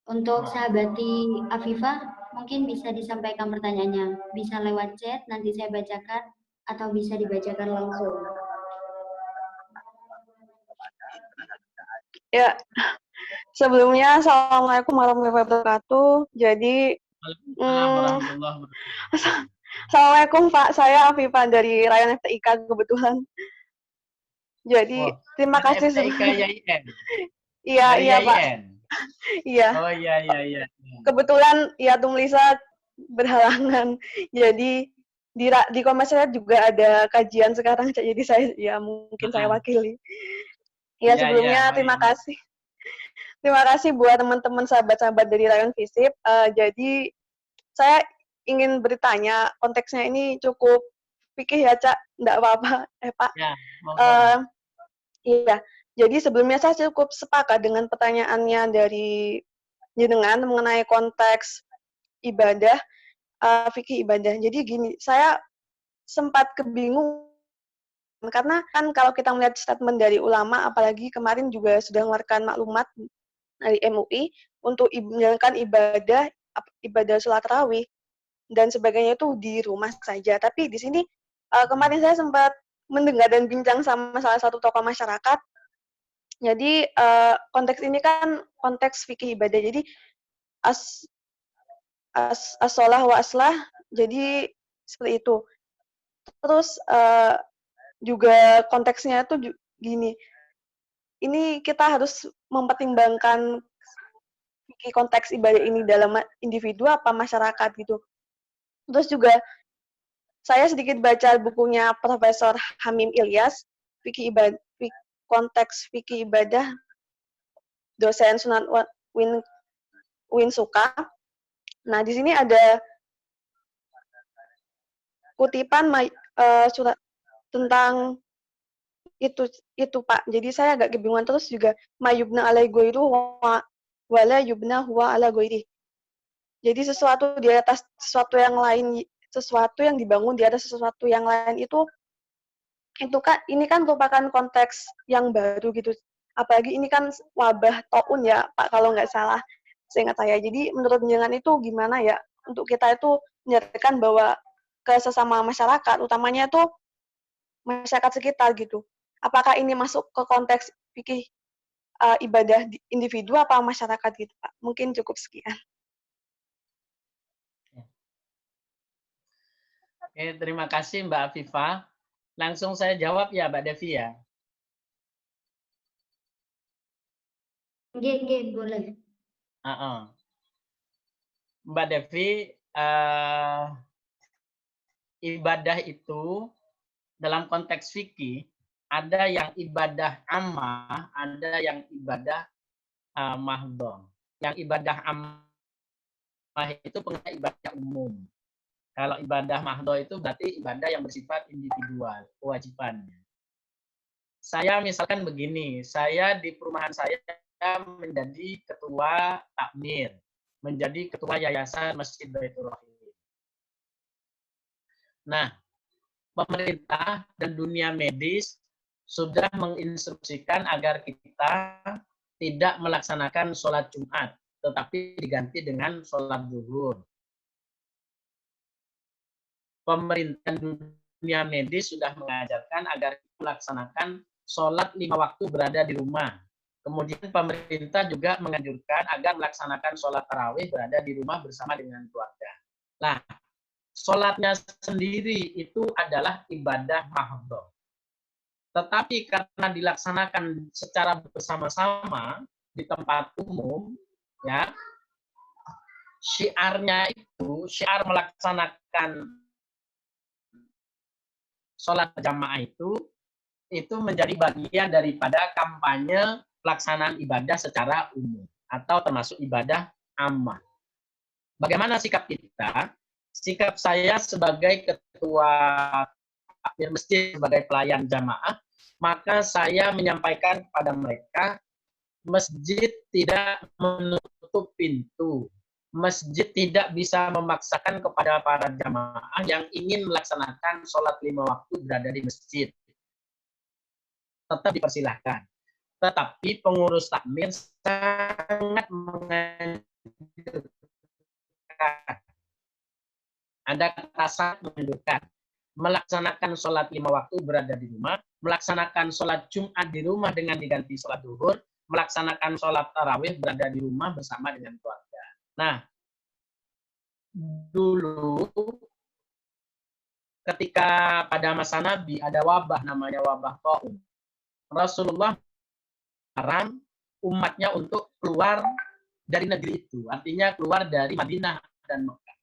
Untuk sahabati Afifah, mungkin bisa disampaikan pertanyaannya. Bisa lewat chat, nanti saya bacakan, atau bisa dibacakan langsung. Ya, sebelumnya Assalamualaikum warahmatullahi wabarakatuh. Jadi, Assalamualaikum Pak, saya Afifah dari Rayon FTIK kebetulan. Jadi, terima kasih sebelumnya. Iya Pak. Iya. Oh iya. Kebetulan ya Tung Lisa berhalangan. Jadi di Komnas saya juga ada kajian sekarang, jadi saya mungkin saya wakili. Ya sebelumnya terima kasih. Terima kasih buat teman-teman sahabat-sahabat dari Rayon Visip. Jadi saya ingin bertanya, konteksnya ini cukup fikih ya, Cak. Enggak apa-apa, Pak. Ya, iya. Jadi sebelumnya saya cukup sepakat dengan pertanyaannya dari jenengan mengenai konteks ibadah, fikih ibadah. Jadi gini, saya sempat kebingungan karena kan kalau kita melihat statement dari ulama, apalagi kemarin juga sudah mengeluarkan maklumat dari MUI untuk menjalankan ibadah sholat tarawih dan sebagainya itu di rumah saja. Tapi di sini kemarin saya sempat mendengar dan bincang sama salah satu tokoh masyarakat. Jadi konteks ini kan konteks fikih ibadah. Jadi as-sholah wa aslah. Jadi seperti itu. Terus juga konteksnya tuh gini. Ini kita harus mempertimbangkan fikih konteks ibadah ini dalam individu apa masyarakat gitu. Terus juga saya sedikit baca bukunya Profesor Hamim Ilyas, konteks fikih ibadah, dosen Sunan Winsuka. Nah, di sini ada kutipan surat tentang itu Pak. Jadi saya agak kebingungan. Terus juga mayubna alai goiru wala yubna huwa ala goiri. Jadi sesuatu di atas sesuatu yang lain, sesuatu yang dibangun di atas sesuatu yang lain itu kan ini kan merupakan konteks yang baru gitu. Apalagi ini kan wabah taun ya Pak kalau nggak salah seingat saya. Jadi menurut jenengan itu gimana ya untuk kita itu menyatakan bahwa ke sesama masyarakat, utamanya itu masyarakat sekitar gitu. Apakah ini masuk ke konteks fikih ibadah individu apa masyarakat gitu Pak? Mungkin cukup sekian. Oke, terima kasih Mbak Afifah. Langsung saya jawab ya Mbak Devi ya. Oke, boleh. Mbak Devi, ibadah itu dalam konteks fikih ada yang ibadah ammah, ada yang ibadah mahdhah. Yang ibadah ammah itu pengertian ibadah umum. Kalau ibadah mahdhah itu berarti ibadah yang bersifat individual, kewajibannya. Saya misalkan begini, saya di perumahan saya menjadi ketua takmir, menjadi ketua yayasan Masjid Baitur Rahim. Nah, pemerintah dan dunia medis sudah menginstruksikan agar kita tidak melaksanakan sholat Jumat, tetapi diganti dengan sholat zuhur. Pemerintah dunia medis sudah mengajarkan agar melaksanakan sholat 5 waktu berada di rumah. Kemudian pemerintah juga menganjurkan agar melaksanakan sholat tarawih berada di rumah bersama dengan keluarga. Nah, sholatnya sendiri itu adalah ibadah mahdhah. Tetapi karena dilaksanakan secara bersama-sama di tempat umum, ya, syiarnya itu, syiar melaksanakan sholat jamaah itu menjadi bagian daripada kampanye pelaksanaan ibadah secara umum atau termasuk ibadah ammah. Bagaimana sikap kita? Sikap saya sebagai ketua takmir masjid, sebagai pelayan jamaah, maka saya menyampaikan kepada mereka, masjid tidak menutup pintu. Masjid tidak bisa memaksakan kepada para jamaah yang ingin melaksanakan sholat 5 waktu berada di masjid. Tetap dipersilahkan. Tetapi pengurus takmir sangat menganjurkan, ada kata sangat menganjurkan, melaksanakan sholat 5 waktu berada di rumah, melaksanakan sholat Jumat di rumah dengan diganti sholat zuhur, melaksanakan sholat tarawih berada di rumah bersama dengan keluarga. Nah, dulu ketika pada masa Nabi ada wabah namanya wabah Taun. Rasulullah melarang umatnya untuk keluar dari negeri itu, artinya keluar dari Madinah dan Mekah.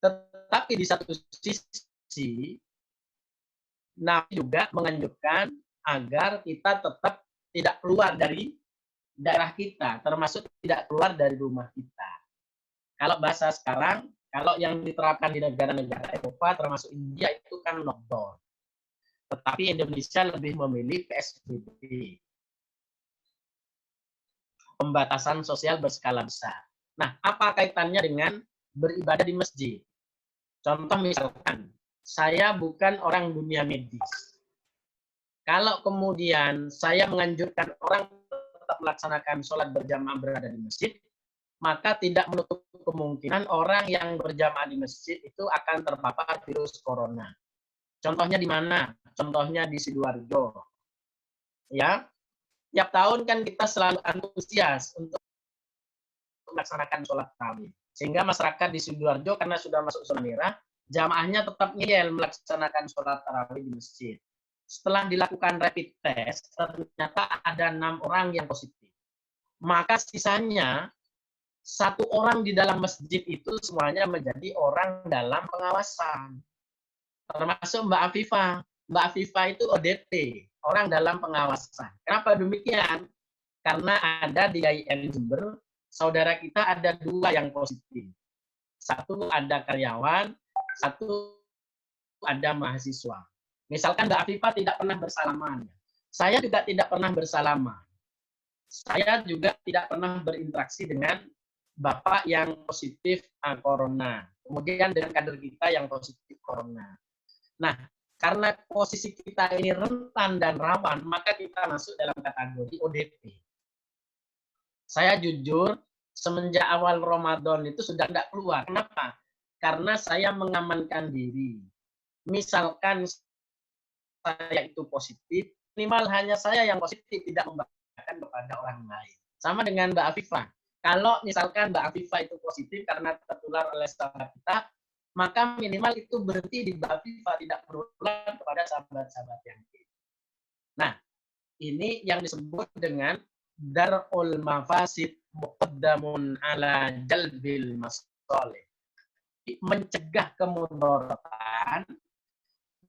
Tetapi di satu sisi, Nabi juga menganjurkan agar kita tetap tidak keluar dari daerah kita, termasuk tidak keluar dari rumah kita. Kalau bahasa sekarang, kalau yang diterapkan di negara-negara Eropa, termasuk India, itu kan lockdown. Tetapi Indonesia lebih memilih PSBB. Pembatasan sosial berskala besar. Nah, apa kaitannya dengan beribadah di masjid? Contoh misalkan, saya bukan orang dunia medis. Kalau kemudian saya menganjurkan orang tetap melaksanakan sholat berjamaah berada di masjid, maka tidak menutup kemungkinan orang yang berjamaah di masjid itu akan terpapar virus corona. Contohnya di mana? Contohnya di Sidoarjo. Ya, tiap tahun kan kita selalu antusias untuk melaksanakan sholat tarawih. Sehingga masyarakat di Sidoarjo karena sudah masuk zona merah, jamaahnya tetap ngeyel melaksanakan sholat tarawih di masjid. Setelah dilakukan rapid test, ternyata ada 6 orang yang positif. Maka sisanya 1 orang di dalam masjid itu semuanya menjadi orang dalam pengawasan. Termasuk Mbak Afifah. Mbak Afifah itu ODP, orang dalam pengawasan. Kenapa demikian? Karena ada di IAIN Jember, saudara kita ada 2 yang positif. 1 ada karyawan, 1 ada mahasiswa. Misalkan Mbak Afifah tidak pernah bersalaman. Saya juga tidak pernah bersalaman. Saya juga tidak pernah berinteraksi dengan Bapak yang positif corona. Kemudian dengan kader kita yang positif corona. Nah, karena posisi kita ini rentan dan rawan, maka kita masuk dalam kategori ODP. Saya jujur, semenjak awal Ramadan itu sudah tidak keluar. Kenapa? Karena saya mengamankan diri. Misalkan saya itu positif, minimal hanya saya yang positif, tidak membahayakan kepada orang lain. Sama dengan Mbak Afifah. Kalau misalkan Mbak Afifah itu positif karena tertular oleh sahabat kita, maka minimal itu berhenti di Mbak Afifah, tidak menular kepada sahabat-sahabat yang lain. Nah, ini yang disebut dengan dar'ul mafasid muqaddamun ala jalbil masalih. Mencegah kemudaratan,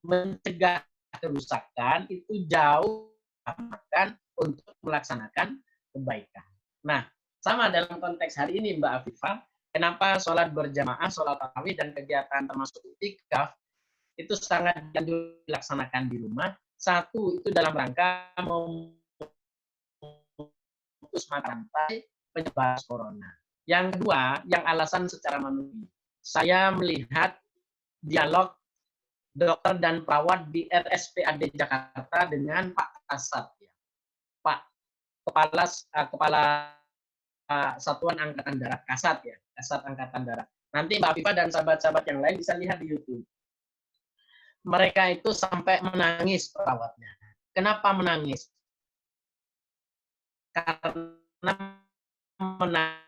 mencegah kerusakan itu jauh akan untuk melaksanakan kebaikan. Nah, sama dalam konteks hari ini Mbak Afifah, kenapa sholat berjamaah, sholat tarawih dan kegiatan termasuk iktikaf itu sangat dilaksanakan di rumah. 1 itu dalam rangka memutus mata rantai penyebaran corona. Yang kedua, yang alasan secara manusia. Saya melihat dialog dokter dan perawat di RSPAD Jakarta dengan Pak Kasat. Pak kepala Satuan Angkatan Darat, Kasat ya, Kasat Angkatan Darat. Nanti Mbak Afifah dan sahabat-sahabat yang lain bisa lihat di YouTube. Mereka itu sampai menangis perawatnya. Kenapa menangis? Karena menangani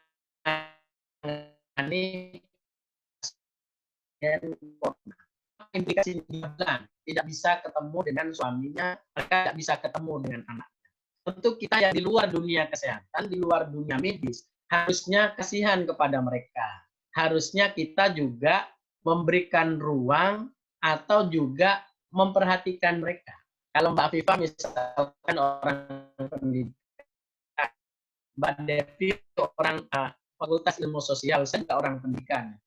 implikasinya tidak bisa ketemu dengan suaminya, mereka tidak bisa ketemu dengan anaknya. Tentu kita yang di luar dunia kesehatan, di luar dunia medis, harusnya kasihan kepada mereka. Harusnya kita juga memberikan ruang atau juga memperhatikan mereka. Kalau Mbak Afifah misalkan orang pendidikan, Mbak Devi orang Fakultas Ilmu Sosial, saya juga orang pendidikan.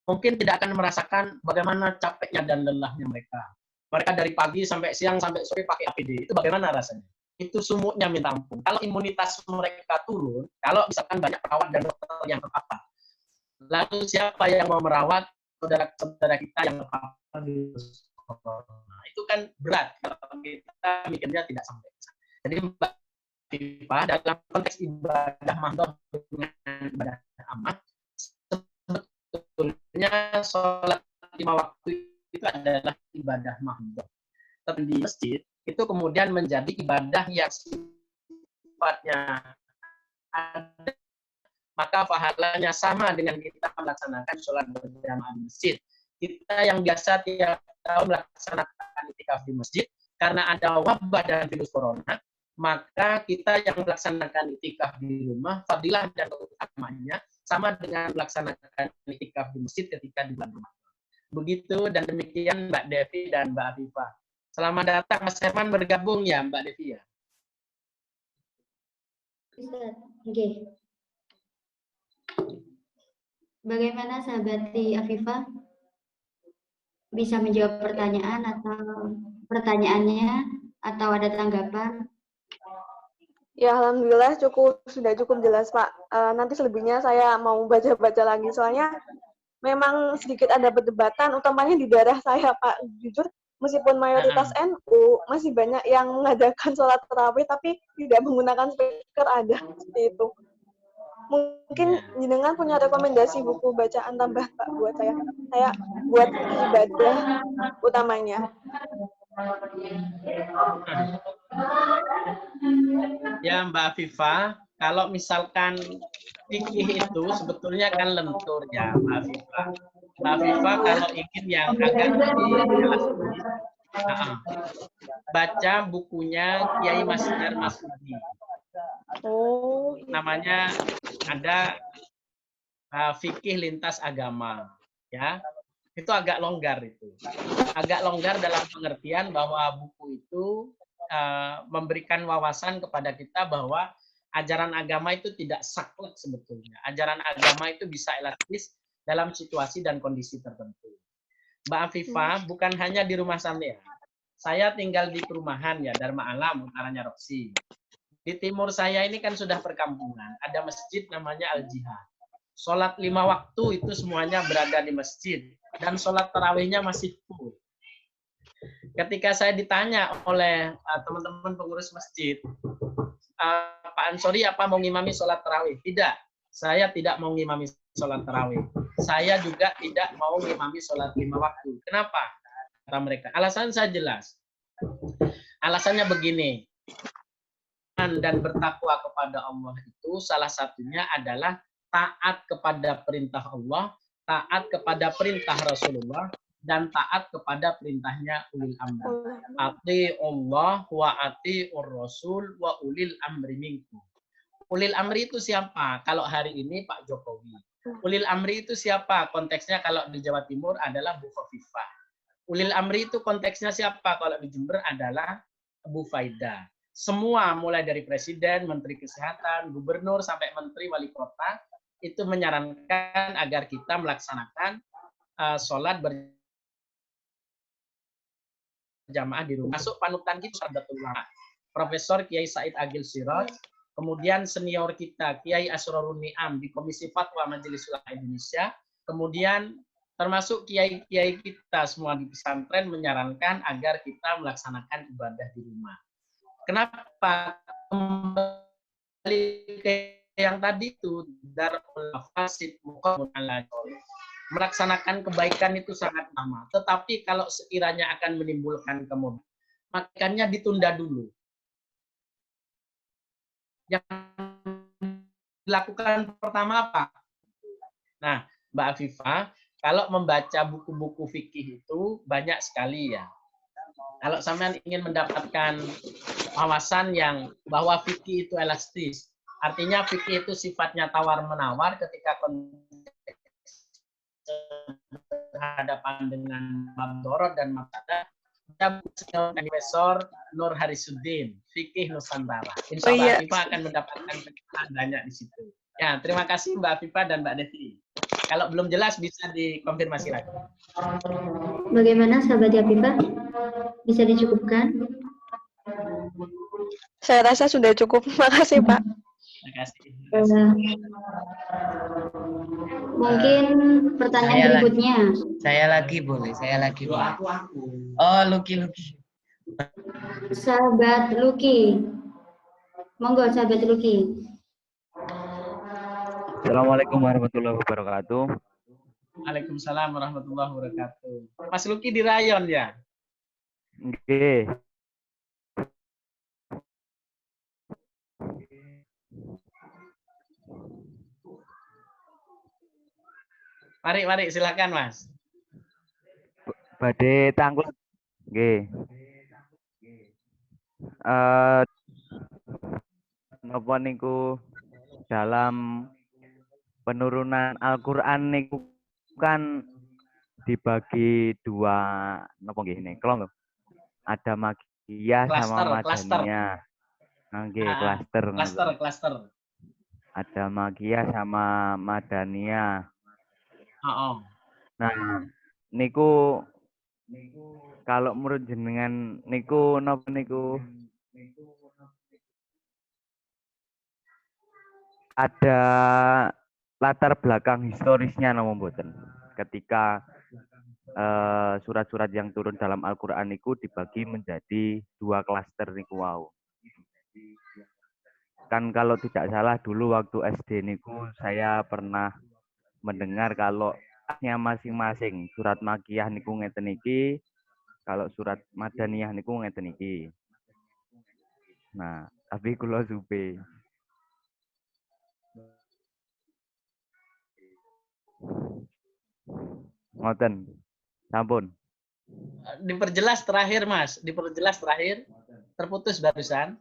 Mungkin tidak akan merasakan bagaimana capeknya dan lelahnya mereka. Mereka dari pagi sampai siang sampai sore pakai APD. Itu bagaimana rasanya? Itu sumuknya minta ampun. Kalau imunitas mereka turun, kalau misalkan banyak perawat dan dokter yang terpapar, lalu siapa yang mau merawat saudara-saudara kita yang terpapar virus corona? Itu kan berat kalau kita mikirnya tidak sampai. Jadi Mbak Afifah dalam konteks ibadah mahdoh dengan ibadah amat, sebetulnya sholat 5 waktu itu adalah ibadah mahdoh. Tapi di masjid itu kemudian menjadi ibadah yang sifatnya ada, maka pahalanya sama dengan kita melaksanakan sholat berjamaah di masjid. Kita yang biasa tiap tahun melaksanakan iktikaf di masjid, karena ada wabah dan virus corona, maka kita yang melaksanakan iktikaf di rumah, fadilah dan utamanya sama dengan melaksanakan iktikaf di masjid ketika di bulan Ramadan. Begitu dan demikian Mbak Devi dan Mbak Afifah. Selamat datang Mas Herman bergabung ya Mbak Devi ya. Oke. Bagaimana sahabat Afifah? Bisa menjawab pertanyaan atau pertanyaannya atau ada tanggapan? Ya, alhamdulillah sudah cukup jelas, Pak. Nanti selebihnya saya mau baca-baca lagi, soalnya memang sedikit ada perdebatan, utamanya di daerah saya, Pak. Jujur, meskipun mayoritas NU, masih banyak yang mengadakan sholat tarawih, tapi tidak menggunakan speaker, ada seperti itu. Mungkin jenengan punya rekomendasi buku bacaan tambah, Pak, buat saya. Saya buat ibadah utamanya. Ya Mbak Afifah, kalau misalkan fikih itu sebetulnya kan lentur ya Mbak Afifah. Mbak Afifah kalau ingin yang agak lebih jelas, baca bukunya Kiai Masdar Masudi. Namanya ada fikih lintas agama, ya. Itu agak longgar itu. Agak longgar dalam pengertian bahwa buku itu memberikan wawasan kepada kita bahwa ajaran agama itu tidak saklek sebetulnya. Ajaran agama itu bisa elastis dalam situasi dan kondisi tertentu. Mbak Afifah, bukan hanya di rumah saya. Saya tinggal di perumahan ya, Dharma Alam, utaranya Roksi. Di timur saya ini kan sudah perkampungan. Ada masjid namanya Al-Jihad. Sholat 5 waktu itu semuanya berada di masjid. Dan sholat tarawihnya masih full. Ketika saya ditanya oleh teman-teman pengurus masjid, Pak Ansori apa mau ngimami sholat tarawih? Tidak, saya tidak mau ngimami sholat tarawih. Saya juga tidak mau ngimami sholat 5 waktu. Kenapa? Kata mereka. Alasan saya jelas. Alasannya begini. Dan bertakwa kepada Allah itu salah satunya adalah taat kepada perintah Allah, taat kepada perintah Rasulullah, dan taat kepada perintahnya ulil amri. Ati Allah wa ati Rasul wa ulil amri minkum. Ulil amri itu siapa? Kalau hari ini Pak Jokowi. Ulil amri itu siapa? Konteksnya kalau di Jawa Timur adalah Bu Khofifah. Ulil amri itu konteksnya siapa? Kalau di Jember adalah Bu Faida. Semua mulai dari presiden, menteri kesehatan, gubernur sampai menteri wali kota itu menyarankan agar kita melaksanakan sholat berjamaah di rumah. Masuk panutan kita Saadatul Ulama, Profesor Kiai Said Agil Siraj, kemudian senior kita Kiai Asrorun Ni'am di Komisi Fatwa Majelis Ulama Indonesia, kemudian termasuk kiai-kiai kita semua di pesantren menyarankan agar kita melaksanakan ibadah di rumah. Kenapa? ke yang tadi itu, darul mafasid muqaddamatul sholih. Melaksanakan kebaikan itu sangat lama. Tetapi kalau sekiranya akan menimbulkan kemudahan, makanya ditunda dulu. Yang dilakukan pertama apa? Nah, Mbak Afifah, kalau membaca buku-buku fikih itu banyak sekali ya. Kalau sampean ingin mendapatkan wawasan yang bahwa fikih itu elastis, artinya fikih itu sifatnya tawar-menawar ketika berhadapan dengan madorot dan mafsadah. Profesor Nur Harisuddin, Fikih Nusantara. Insya Allah Afifah akan mendapatkan pencerahan banyak di situ. Ya, terima kasih Mbak Afifah dan Mbak Devi. Kalau belum jelas bisa dikonfirmasi lagi. Bagaimana sahabat Afifah? Bisa dicukupkan? Saya rasa sudah cukup. Makasih, Pak. Terima kasih. Mungkin pertanyaan berikutnya. Saya lagi boleh. Oh, Luki. Sahabat Luki. Monggo sahabat Luki. Assalamualaikum warahmatullahi wabarakatuh. Waalaikumsalam warahmatullahi wabarakatuh. Mas Luki di rayon ya? Oke. Mari silakan Mas. Badhe tanglet. Nggih. Napa niku dalam penurunan Al-Qur'an niku kan dibagi dua napa nggih ini? Kelompok. Ada Makiyah sama Madaniyah. Nggih, Klaster. Ada Makiyah sama Madaniyah. Nah, niku kalau menurut jenengan niku napa niku ada latar belakang historisnya napa mboten? Ketika surat-surat yang turun dalam Al-Qur'an niku dibagi menjadi dua klaster niku wau. Kan kalau tidak salah dulu waktu SD niku saya pernah mendengar kalau masing-masing surat Makiyah niku ngeten iki, kalau surat Madaniyah niku ngeten iki. Nah, tapi kula supe. Ngoten. Sampun. Diperjelas terakhir Mas, terputus barusan.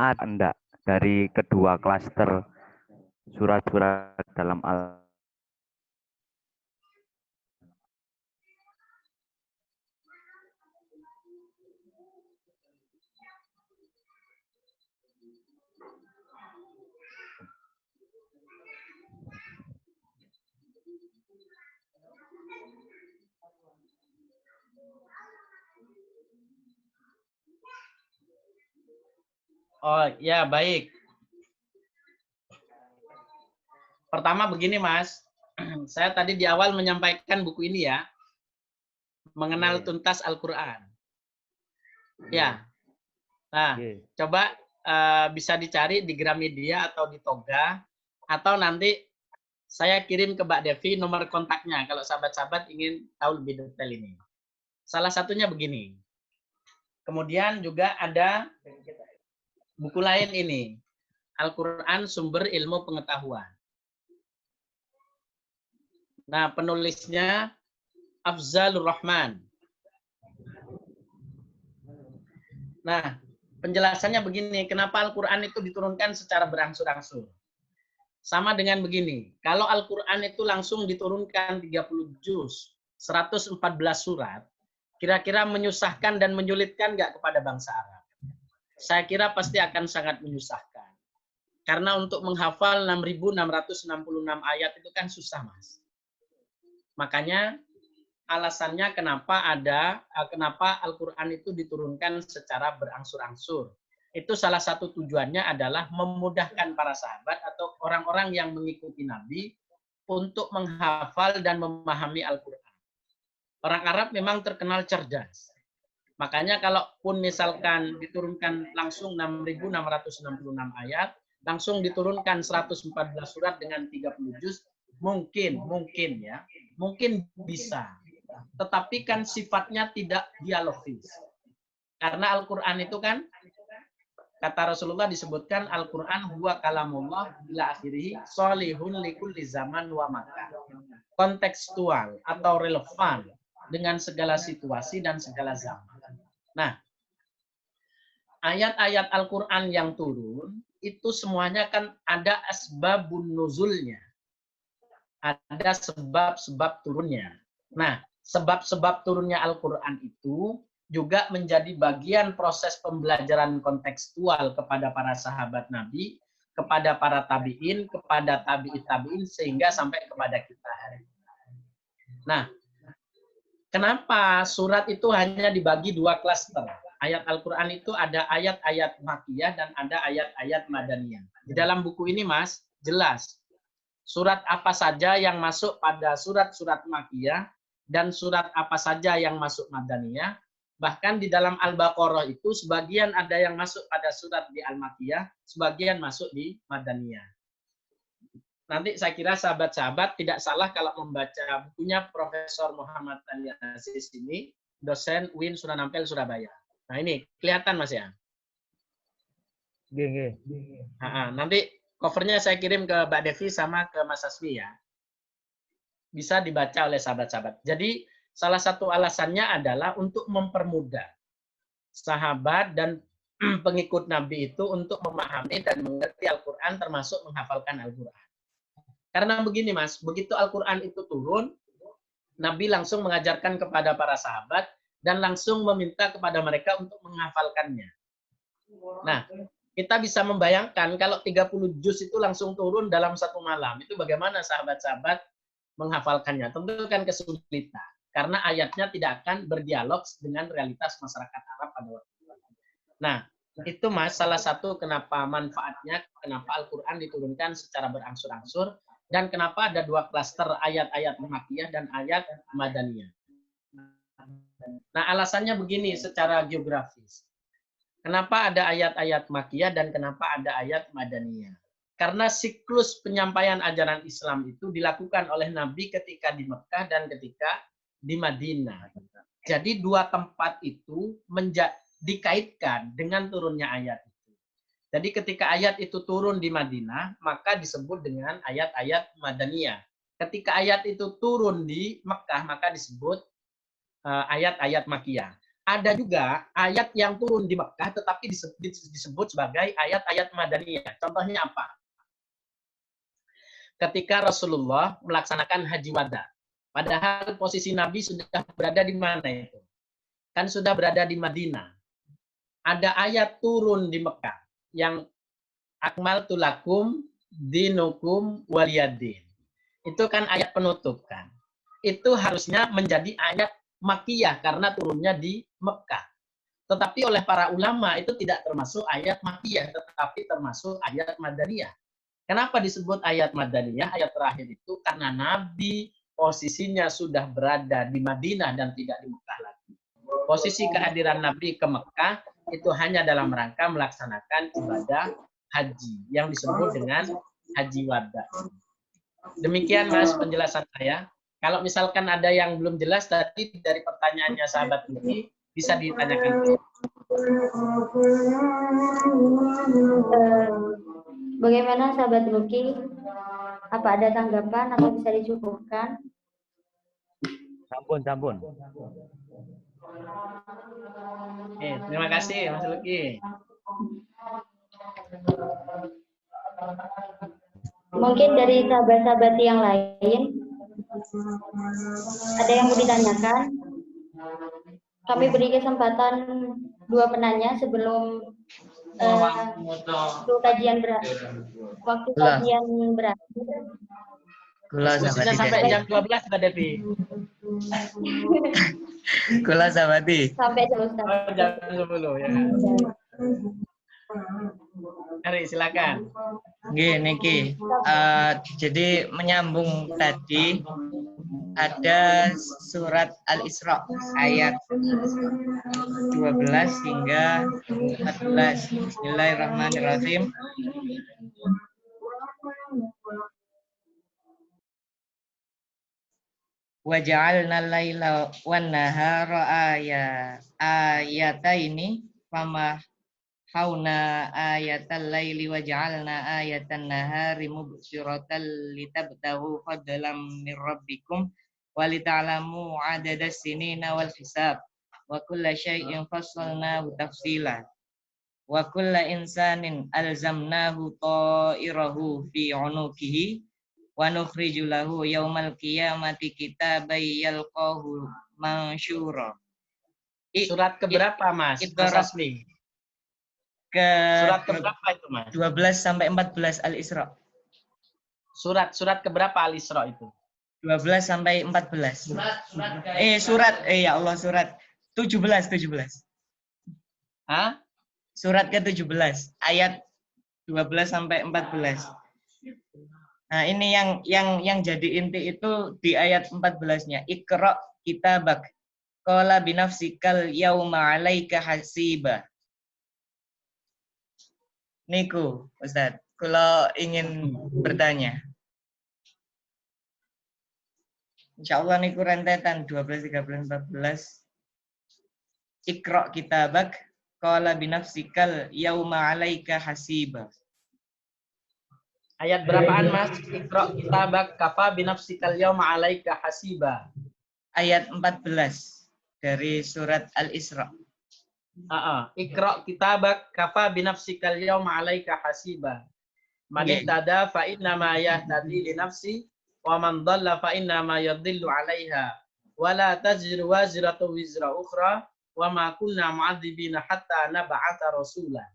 Enggak dari kedua klaster surat-surat dalam Al. Oh ya baik. Pertama begini Mas, saya tadi di awal menyampaikan buku ini ya, mengenal tuntas Al-Quran. Ya, nah coba bisa dicari di Gramedia atau di Toga, atau nanti saya kirim ke Mbak Devi nomor kontaknya kalau sahabat-sahabat ingin tahu lebih detail ini. Salah satunya begini. Kemudian juga ada buku lain ini, Al-Quran Sumber Ilmu Pengetahuan. Nah, penulisnya Afzalur Rahman. Nah, penjelasannya begini, kenapa Al-Quran itu diturunkan secara berangsur-angsur. Sama dengan begini, kalau Al-Quran itu langsung diturunkan 30 juz, 114 surat, kira-kira menyusahkan dan menyulitkan nggak kepada bangsa Arab? Saya kira pasti akan sangat menyusahkan. Karena untuk menghafal 6.666 ayat itu kan susah, Mas. Makanya alasannya kenapa Al-Quran itu diturunkan secara berangsur-angsur. Itu salah satu tujuannya adalah memudahkan para sahabat atau orang-orang yang mengikuti Nabi untuk menghafal dan memahami Al-Quran. Orang Arab memang terkenal cerdas. Makanya kalaupun misalkan diturunkan langsung 6.666 ayat, langsung diturunkan 114 surat dengan 30 juz, mungkin bisa. Tetapi kan sifatnya tidak dialogis. Karena Al-Quran itu kan, kata Rasulullah disebutkan Al-Quran huwa kalamullah ila akhirih solihun likulli zaman wa makan. Kontekstual atau relevan dengan segala situasi dan segala zaman. Nah, ayat-ayat Al-Quran yang turun, itu semuanya kan ada asbabun nuzulnya. Ada sebab-sebab turunnya. Nah, sebab-sebab turunnya Al-Quran itu juga menjadi bagian proses pembelajaran kontekstual kepada para sahabat Nabi, kepada para tabi'in, kepada tabi'in, sehingga sampai kepada kita hari ini. Nah, kenapa surat itu hanya dibagi dua klaster? Ayat Al-Quran itu ada ayat-ayat Makkiyah dan ada ayat-ayat Madaniyah. Di dalam buku ini, Mas, jelas surat apa saja yang masuk pada surat-surat Makkiyah dan surat apa saja yang masuk Madaniyah. Bahkan di dalam Al-Baqarah itu sebagian ada yang masuk pada surat di Al-Makkiyah, sebagian masuk di Madaniyah. Nanti saya kira sahabat-sahabat tidak salah kalau membaca bukunya Profesor Muhammad Ali Aziz ini, dosen UIN Sunan Ampel, Surabaya. Nah ini, kelihatan Mas ya? Nanti covernya saya kirim ke Mbak Devi sama ke Mas Asfi ya. Bisa dibaca oleh sahabat-sahabat. Jadi salah satu alasannya adalah untuk mempermudah sahabat dan pengikut Nabi itu untuk memahami dan mengerti Al-Quran termasuk menghafalkan Al-Quran. Karena begini Mas, begitu Al-Quran itu turun, Nabi langsung mengajarkan kepada para sahabat dan langsung meminta kepada mereka untuk menghafalkannya. Nah, kita bisa membayangkan kalau 30 juz itu langsung turun dalam satu malam, itu bagaimana sahabat-sahabat menghafalkannya? Tentu kan kesulitan, karena ayatnya tidak akan berdialog dengan realitas masyarakat Arab pada waktu itu. Nah, itu Mas, salah satu kenapa manfaatnya, kenapa Al-Quran diturunkan secara berangsur-angsur, dan kenapa ada dua klaster ayat-ayat Makkiyah dan ayat Madaniyah. Nah, alasannya begini secara geografis. Kenapa ada ayat-ayat Makkiyah dan kenapa ada ayat Madaniyah? Karena siklus penyampaian ajaran Islam itu dilakukan oleh Nabi ketika di Mekah dan ketika di Madinah. Jadi dua tempat itu dikaitkan dengan turunnya ayat itu. Jadi ketika ayat itu turun di Madinah, maka disebut dengan ayat-ayat Madaniyah. Ketika ayat itu turun di Mekah, maka disebut ayat-ayat Makkiyah. Ada juga ayat yang turun di Mekah, tetapi disebut sebagai ayat-ayat Madaniyah. Contohnya apa? Ketika Rasulullah melaksanakan Haji Wada. Padahal posisi Nabi sudah berada di mana itu? Kan sudah berada di Madinah. Ada ayat turun di Mekah yang akmaltu lakum dinukum waliyadin. Itu kan ayat penutup kan. Itu harusnya menjadi ayat Makkiyah karena turunnya di Mekah. Tetapi oleh para ulama itu tidak termasuk ayat Makkiyah, tetapi termasuk ayat Madaniyah. Kenapa disebut ayat Madaniyah, ayat terakhir itu? Karena Nabi posisinya sudah berada di Madinah dan tidak di Mekah lagi. Posisi kehadiran Nabi ke Mekah itu hanya dalam rangka melaksanakan ibadah haji yang disebut dengan Haji Wada. Demikian Mas penjelasan saya. Kalau misalkan ada yang belum jelas tadi dari pertanyaannya sahabat ini, bisa ditanyakan. Bagaimana sahabat Luki? Apa ada tanggapan atau bisa dicukupkan? Sampun. Terima kasih Mas Luki. Mungkin dari sahabat-sahabat yang lain, ada yang mau ditanyakan? Kami beri kesempatan 2 penanya sebelum kajian berakhir. Waktu kajian berakhir. Diskusinya sampai jam 12 Mbak Devi. Kula sabati. Sampai selesai. Jam 10 ya. Mari silakan. Nggih niki. Jadi menyambung tadi ada surat Al-Isra ayat 12 hingga 14. Bismillahirrahmanirrahim. Waja'alna laila wan nahara ayataini fama hauna ayatal laili waja'alna ayatan nahari mubsyiratan litabtaghu fadlan min rabbikum walita'lamu adadas sinina wal hisab wa kulla syai'in fassalnahu tafsila wa kulla insanin alzamnahu ta'irahu fi 'unuqihi wa nukhriju lahu yaumal qiyamati kitaban yalqahu mansyura. Surat keberapa, Mas? Mas Asmi? Surat keberapa itu, Mas? 12 sampai 14 Al-Isra. Surat keberapa Al-Isra itu? 12 sampai 14. Ya Allah, surat 17. Hah? Surat ke-17 ayat 12 sampai 14. Nah, ini yang jadi inti itu di ayat 14-nya. Iqra kitabak qala binafsikal yauma 'alaika hasiba. Niku, Ustaz, kalau ingin bertanya. Insyaallah niku rentetan 12, 13, 14. Iqra kitabak qala binafsikal yauma 'alaika hasiba. Ayat berapaan, Mas? Iqra kitabak kafa binafsikal yauma 'alaika hasiba. Ayat 14 dari surat Al-Isra. Iqra kitabak kafa binafsikal yauma 'alaika hasiba. Man ihtada fa inna ma yahtadi li nafsi wa man dhalla fa inna ma yadhillu 'alaiha wa la taziru waziratu wizra ukhra wa ma kunna mu'adzibina hatta nab'atha rasula.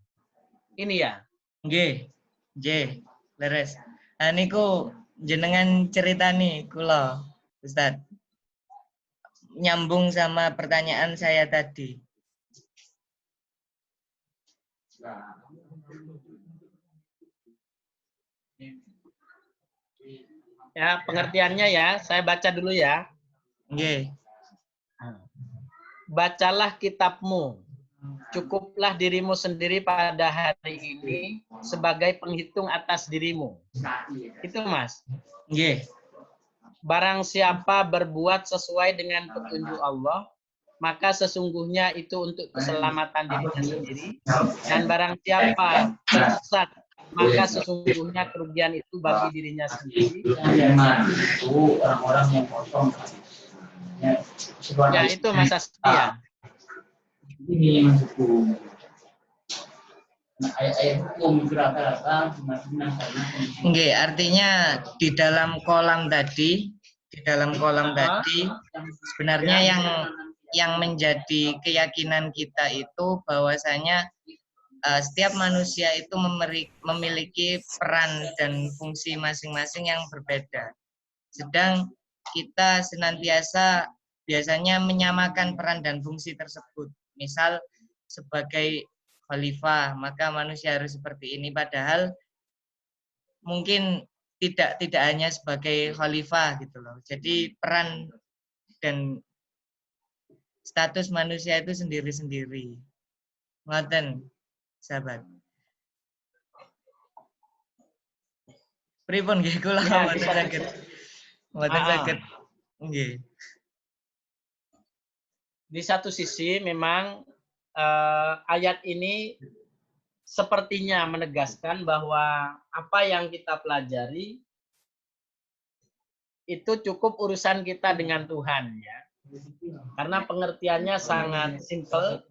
Ini ya. Nggih. Leres. Nah niku jenengan ceritani kula, Ustaz. Nyambung sama pertanyaan saya tadi. Ya, pengertiannya ya, saya baca dulu ya. Nggih. Bacalah kitabmu. Cukuplah dirimu sendiri pada hari ini sebagai penghitung atas dirimu. Itu, Mas. Nggih. Barang siapa berbuat sesuai dengan petunjuk Allah, maka sesungguhnya itu untuk keselamatan dirinya sendiri. Dan barang siapa tersesat, maka sesungguhnya kerugian itu bagi dirinya sendiri. Ya, itu Mas Asmi ya. Ini masuk hukum. Nah, ayat hukum itu rata-rata Nggih, artinya di dalam kolam tadi, sebenarnya yang menjadi keyakinan kita itu bahwasanya setiap manusia itu memiliki peran dan fungsi masing-masing yang berbeda. Sedang kita senantiasa biasanya menyamakan peran dan fungsi tersebut. Misal sebagai khalifah, maka manusia harus seperti ini. Padahal mungkin tidak hanya sebagai khalifah gitu loh. Jadi peran dan status manusia itu sendiri-sendiri. Ngoten, sahabat. Pripun nggih kula mboten saged. Mboten saged. Nggih. Di satu sisi memang ayat ini sepertinya menegaskan bahwa apa yang kita pelajari itu cukup urusan kita dengan Tuhan ya. Karena pengertiannya sangat simpel.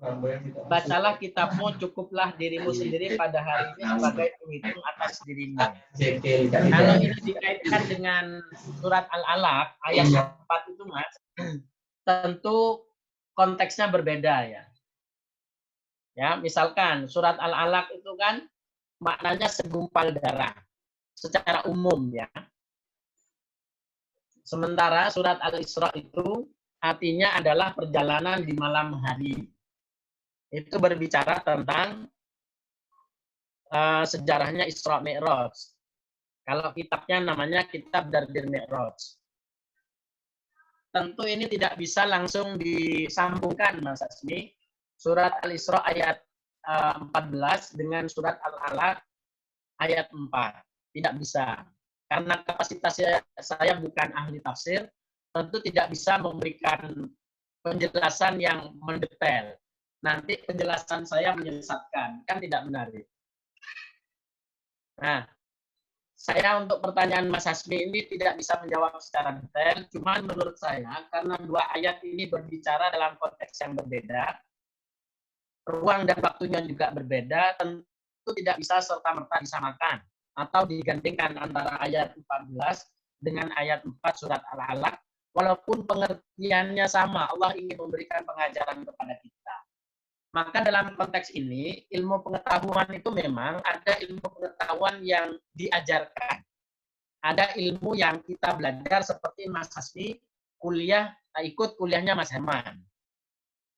Bacalah kitabmu, cukuplah dirimu sendiri pada hari ini sebagai penghitung atas dirimu. Kalau ini dikaitkan dengan surat Al-Alaq ayat 4 itu, Mas, tentu konteksnya berbeda ya. Ya, misalkan surat Al-Alaq itu kan maknanya segumpal darah secara umum ya. Sementara surat Al-Isra itu artinya adalah perjalanan di malam hari. Itu berbicara tentang sejarahnya Isra Mi'raj. Kalau kitabnya namanya Kitab Dardir Mi'raj. tentu ini tidak bisa langsung disambungkan, Mas Asmi. Surat Al-Isra ayat 14 dengan surat Al-Alaq ayat 4. Tidak bisa. Karena kapasitas saya bukan ahli tafsir, tentu tidak bisa memberikan penjelasan yang mendetail. Nanti penjelasan saya menyesatkan, kan tidak menarik. Nah, saya untuk pertanyaan Mas Hasmi ini tidak bisa menjawab secara detail, cuman menurut saya karena dua ayat ini berbicara dalam konteks yang berbeda, ruang dan waktunya juga berbeda, tentu tidak bisa serta-merta disamakan atau digandingkan antara ayat 14 dengan ayat 4 surat Al-Alaq, walaupun pengertiannya sama, Allah ingin memberikan pengajaran kepada kita. Maka dalam konteks ini, ilmu pengetahuan itu memang ada ilmu pengetahuan yang diajarkan. Ada ilmu yang kita belajar seperti Mas Hasmi ikut kuliahnya Mas Herman.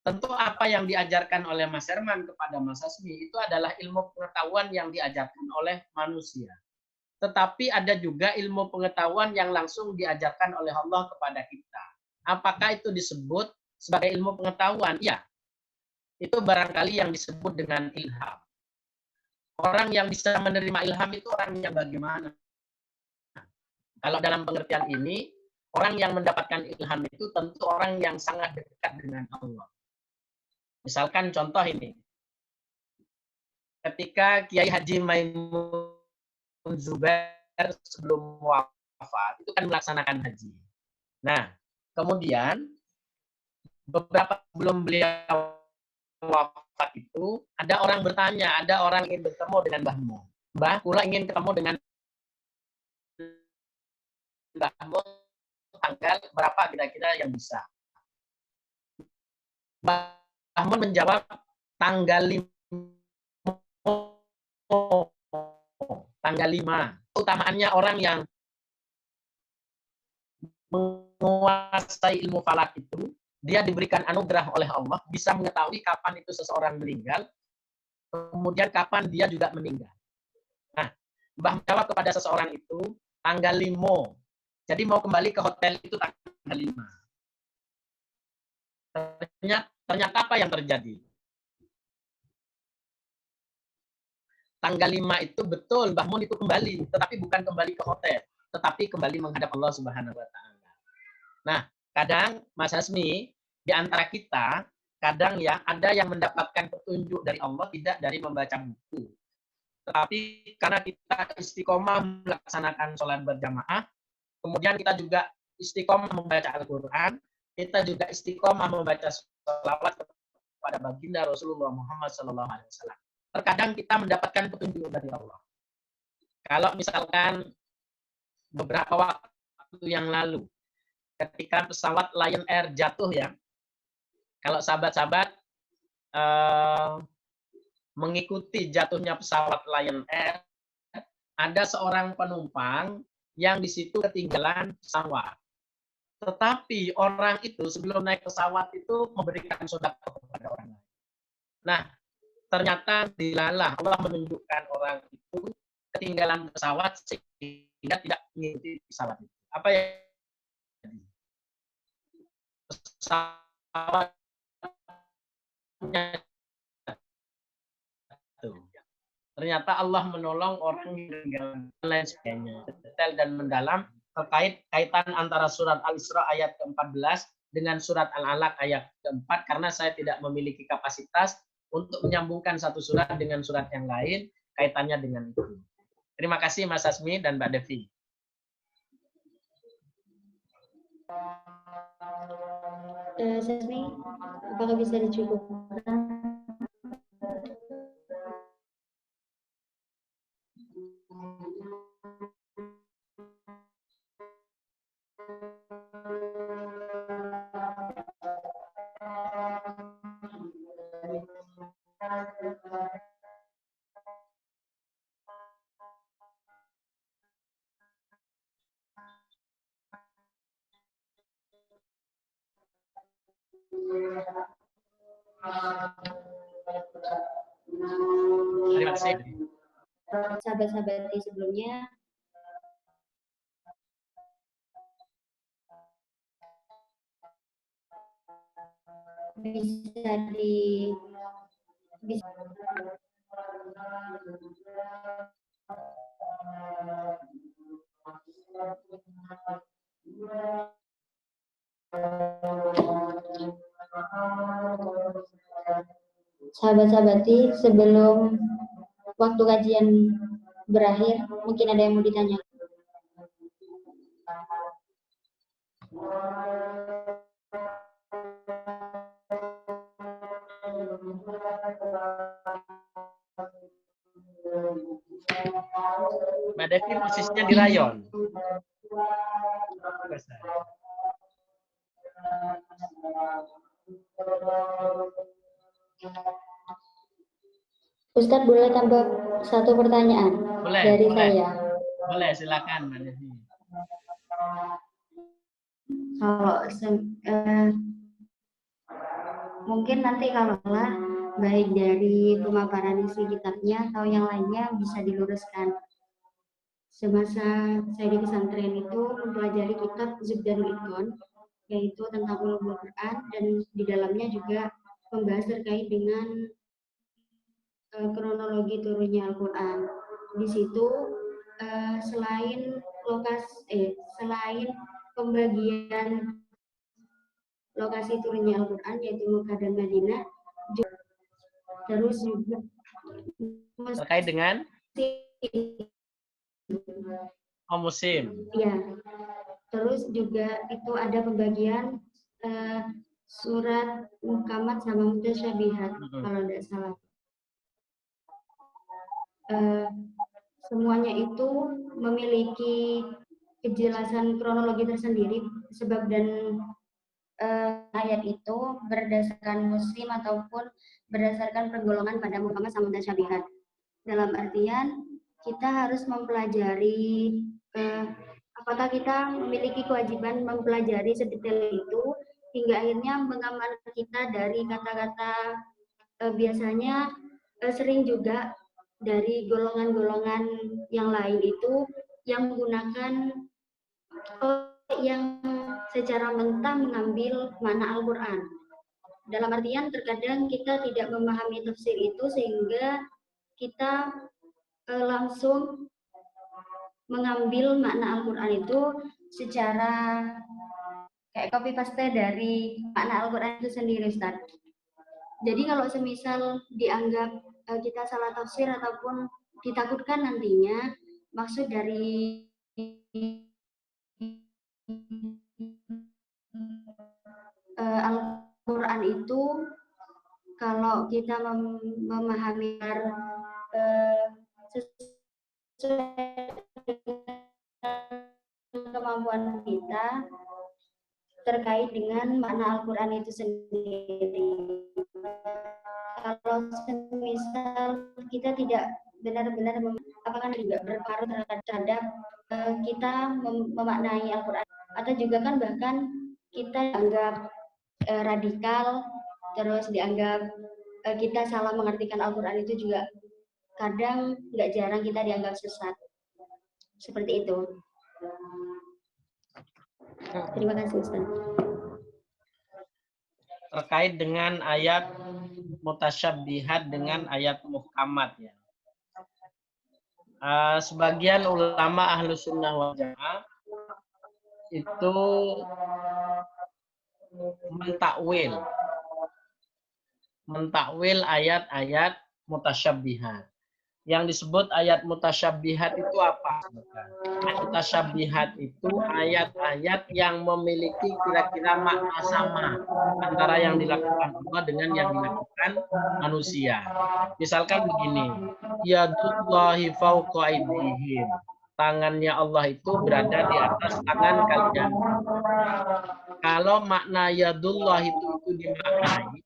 Tentu apa yang diajarkan oleh Mas Herman kepada Mas Hasmi itu adalah ilmu pengetahuan yang diajarkan oleh manusia. Tetapi ada juga ilmu pengetahuan yang langsung diajarkan oleh Allah kepada kita. Apakah itu disebut sebagai ilmu pengetahuan? Ya. Itu barangkali yang disebut dengan ilham. Orang yang bisa menerima ilham itu orang yang bagaimana? Kalau dalam pengertian ini, orang yang mendapatkan ilham itu tentu orang yang sangat dekat dengan Allah. Misalkan contoh ini, ketika Kiai Haji Maimun Zubair sebelum wafat, itu kan melaksanakan haji. Nah, kemudian beberapa sebelum beliau wafat itu, ada orang bertanya, ada orang ingin bertemu dengan Mbahmu. Mbah, kula ingin ketemu dengan Mbahmu tanggal berapa kira-kira yang bisa. Mbahmu menjawab tanggal 5. Utamaannya orang yang menguasai ilmu falak itu, dia diberikan anugerah oleh Allah, bisa mengetahui kapan itu seseorang meninggal, kemudian kapan dia juga meninggal. Nah, Mbah menjawab kepada seseorang itu, tanggal 5. Jadi mau kembali ke hotel itu tanggal 5. Ternyata apa yang terjadi? Tanggal 5 itu betul, Mbah Mun itu kembali, tetapi bukan kembali ke hotel, tetapi kembali menghadap Allah Subhanahu wa Ta'ala. Nah, kadang Mas Hasmi, di antara kita, kadang ya ada yang mendapatkan petunjuk dari Allah tidak dari membaca buku. Tetapi karena kita istiqomah melaksanakan sholat berjamaah, kemudian kita juga istiqomah membaca Al-Quran, kita juga istiqomah membaca sholawat kepada baginda Rasulullah Muhammad SAW. Terkadang kita mendapatkan petunjuk dari Allah. Kalau misalkan beberapa waktu yang lalu, ketika pesawat Lion Air jatuh ya, kalau sahabat-sahabat mengikuti jatuhnya pesawat Lion Air, ada seorang penumpang yang di situ ketinggalan pesawat. Tetapi orang itu sebelum naik pesawat itu memberikan sedekah kepada orang lain. Nah, ternyata dilalah Allah menunjukkan orang itu ketinggalan pesawat sehingga tidak mengikuti pesawat itu. Apa yang terjadi? Pesawatnya ternyata Allah menolong orang yang lain sebagainya. Detail dan mendalam terkait kaitan antara surat Al-Isra ayat ke-14 dengan surat Al-Alaq ayat ke-4 karena saya tidak memiliki kapasitas untuk menyambungkan satu surat dengan surat yang lain kaitannya dengan itu. Terima kasih Mas Hasmi dan Mbak Devi. Hasmi, apakah bisa dicukupkan? Terima kasih. Sahabat-sahabat di sebelumnya, bisa di bisa sahabat-sahabati, sebelum waktu kajian berakhir, mungkin ada yang mau ditanya. Mbak Devi posisinya di rayon. Ustadz boleh tambah satu pertanyaan dari saya. Boleh, silakan Mbak Devi. Kalau mungkin nanti kalau baik dari pemaparan isi kitabnya atau yang lainnya bisa diluruskan. Semasa saya di pesantren itu mempelajari kitab Zubdanul Iqon, yaitu tentang ulumul Quran, dan di dalamnya juga membahas terkait dengan kronologi turunnya Al-Quran. Di situ selain pembagian lokasi turunnya Al-Quran yaitu Mekah dan Madinah, terus juga terkait dengan musim. Ya, terus juga itu ada pembagian surat muhkamat sama mutasyabihat kalau tidak salah. Semuanya itu memiliki kejelasan kronologi tersendiri, sebab dan ayat itu berdasarkan musim ataupun berdasarkan pergolongan pada muhkamat sama mutasyabihat. Dalam artian kita harus mempelajari apakah kita memiliki kewajiban mempelajari sedetail itu hingga akhirnya mengamankan kita dari kata-kata biasanya sering juga dari golongan-golongan yang lain itu yang menggunakan yang secara mentah mengambil makna Al-Quran. Dalam artian terkadang kita tidak memahami tafsir itu sehingga kita langsung mengambil makna Al-Quran itu secara kayak copy paste dari makna Al-Quran itu sendiri, Ustaz. Jadi kalau semisal dianggap kita salah tafsir ataupun ditakutkan nantinya maksud dari Al-Quran itu kalau kita memahami sesuai kemampuan kita terkait dengan makna Al-Quran itu sendiri. Kalau semisal kita tidak benar-benar apakah tidak berpengaruh terhadap kita memaknai Al-Quran, atau juga kan bahkan kita dianggap radikal, terus dianggap kita salah mengartikan Al-Quran itu juga kadang nggak jarang kita dianggap sesat. Seperti itu. Terima kasih, Ustaz. Terkait dengan ayat mutasyabbihat dengan ayat muhkamat ya. Sebagian ulama ahlu sunnah wal jamaah itu mentakwil ayat-ayat mutasyabbihat. Yang disebut ayat mutasyabbihat itu apa? Ayat mutasyabbihat itu ayat-ayat yang memiliki kira-kira makna sama antara yang dilakukan Allah dengan yang dilakukan manusia. Misalkan begini, yadullahi fawqa aydihim. Tangannya Allah itu berada di atas tangan kalian. Kalau makna yadullah itu dimaknai,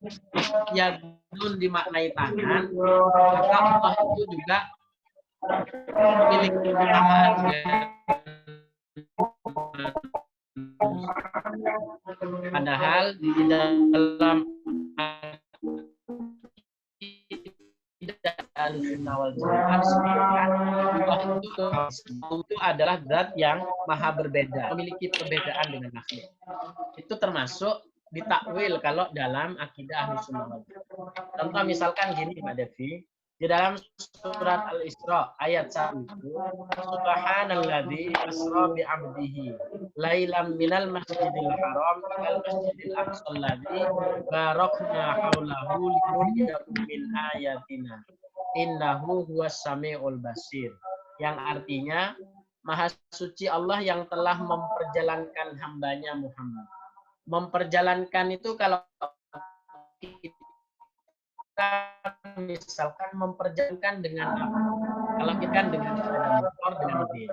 yadun dimaknai tangan, maka Allah itu juga memiliki kesamaan. Padahal di dalam Al-Sunnah wal Jamaah disebutkan Allah itu adalah zat yang maha berbeda, memiliki perbedaan dengan makhluk. Itu termasuk ditakwil kalau dalam akidah Ahlus Sunnah wal Jamaah. Contoh misalkan gini Mbak Devi, di dalam surat Al-Isra ayat 1 itu, Subhanalladzi asra bi 'abdihi lailam minal masjidil haram ilal masjidil aqsa alladzi barakna haulahu linuriyahu min ayatina innahu huwas samiul basir. Yang artinya, Maha suci Allah yang telah memperjalankan hambanya Muhammad. Memperjalankan itu kalau kita misalkan memperjalankan dengan apa? Kalau kita kan dengan sepeda motor, dengan mobil.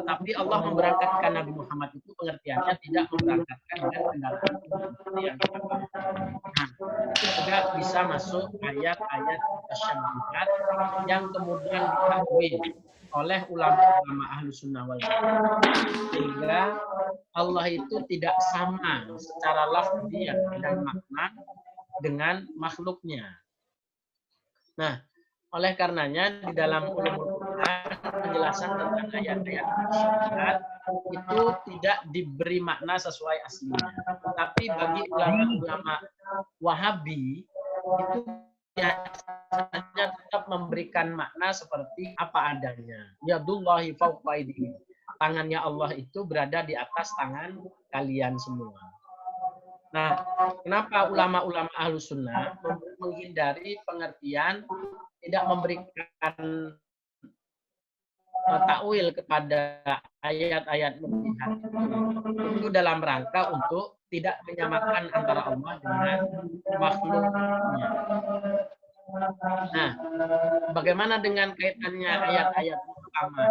Tetapi Allah memberangkatkan Nabi Muhammad itu pengertiannya tidak memberangkatkan dengan kendaraan seperti yang kita pakai. Nah, itu juga bisa masuk ayat-ayat tasyabbuhat yang kemudian ditakwil oleh ulama-ulama Ahlus Sunnah wal Jamaah. Sehingga Allah itu tidak sama secara lafzi dan makna dengan makhluknya. Nah, oleh karenanya di dalam ulumul Quran penjelasan tentang ayat-ayat tasyabbuhat itu tidak diberi makna sesuai aslinya. Tapi bagi ulama-ulama Wahabi itu biasanya tetap memberikan makna seperti apa adanya. Yadullahi fawqa aydihim. Tangannya Allah itu berada di atas tangan kalian semua. Nah, kenapa ulama-ulama Ahlus Sunnah menghindari pengertian tidak memberikan takwil kepada ayat-ayat mukjizat itu dalam rangka untuk tidak menyamakan antara Allah dengan makhluknya. Nah, bagaimana dengan kaitannya ayat-ayat muhkamat?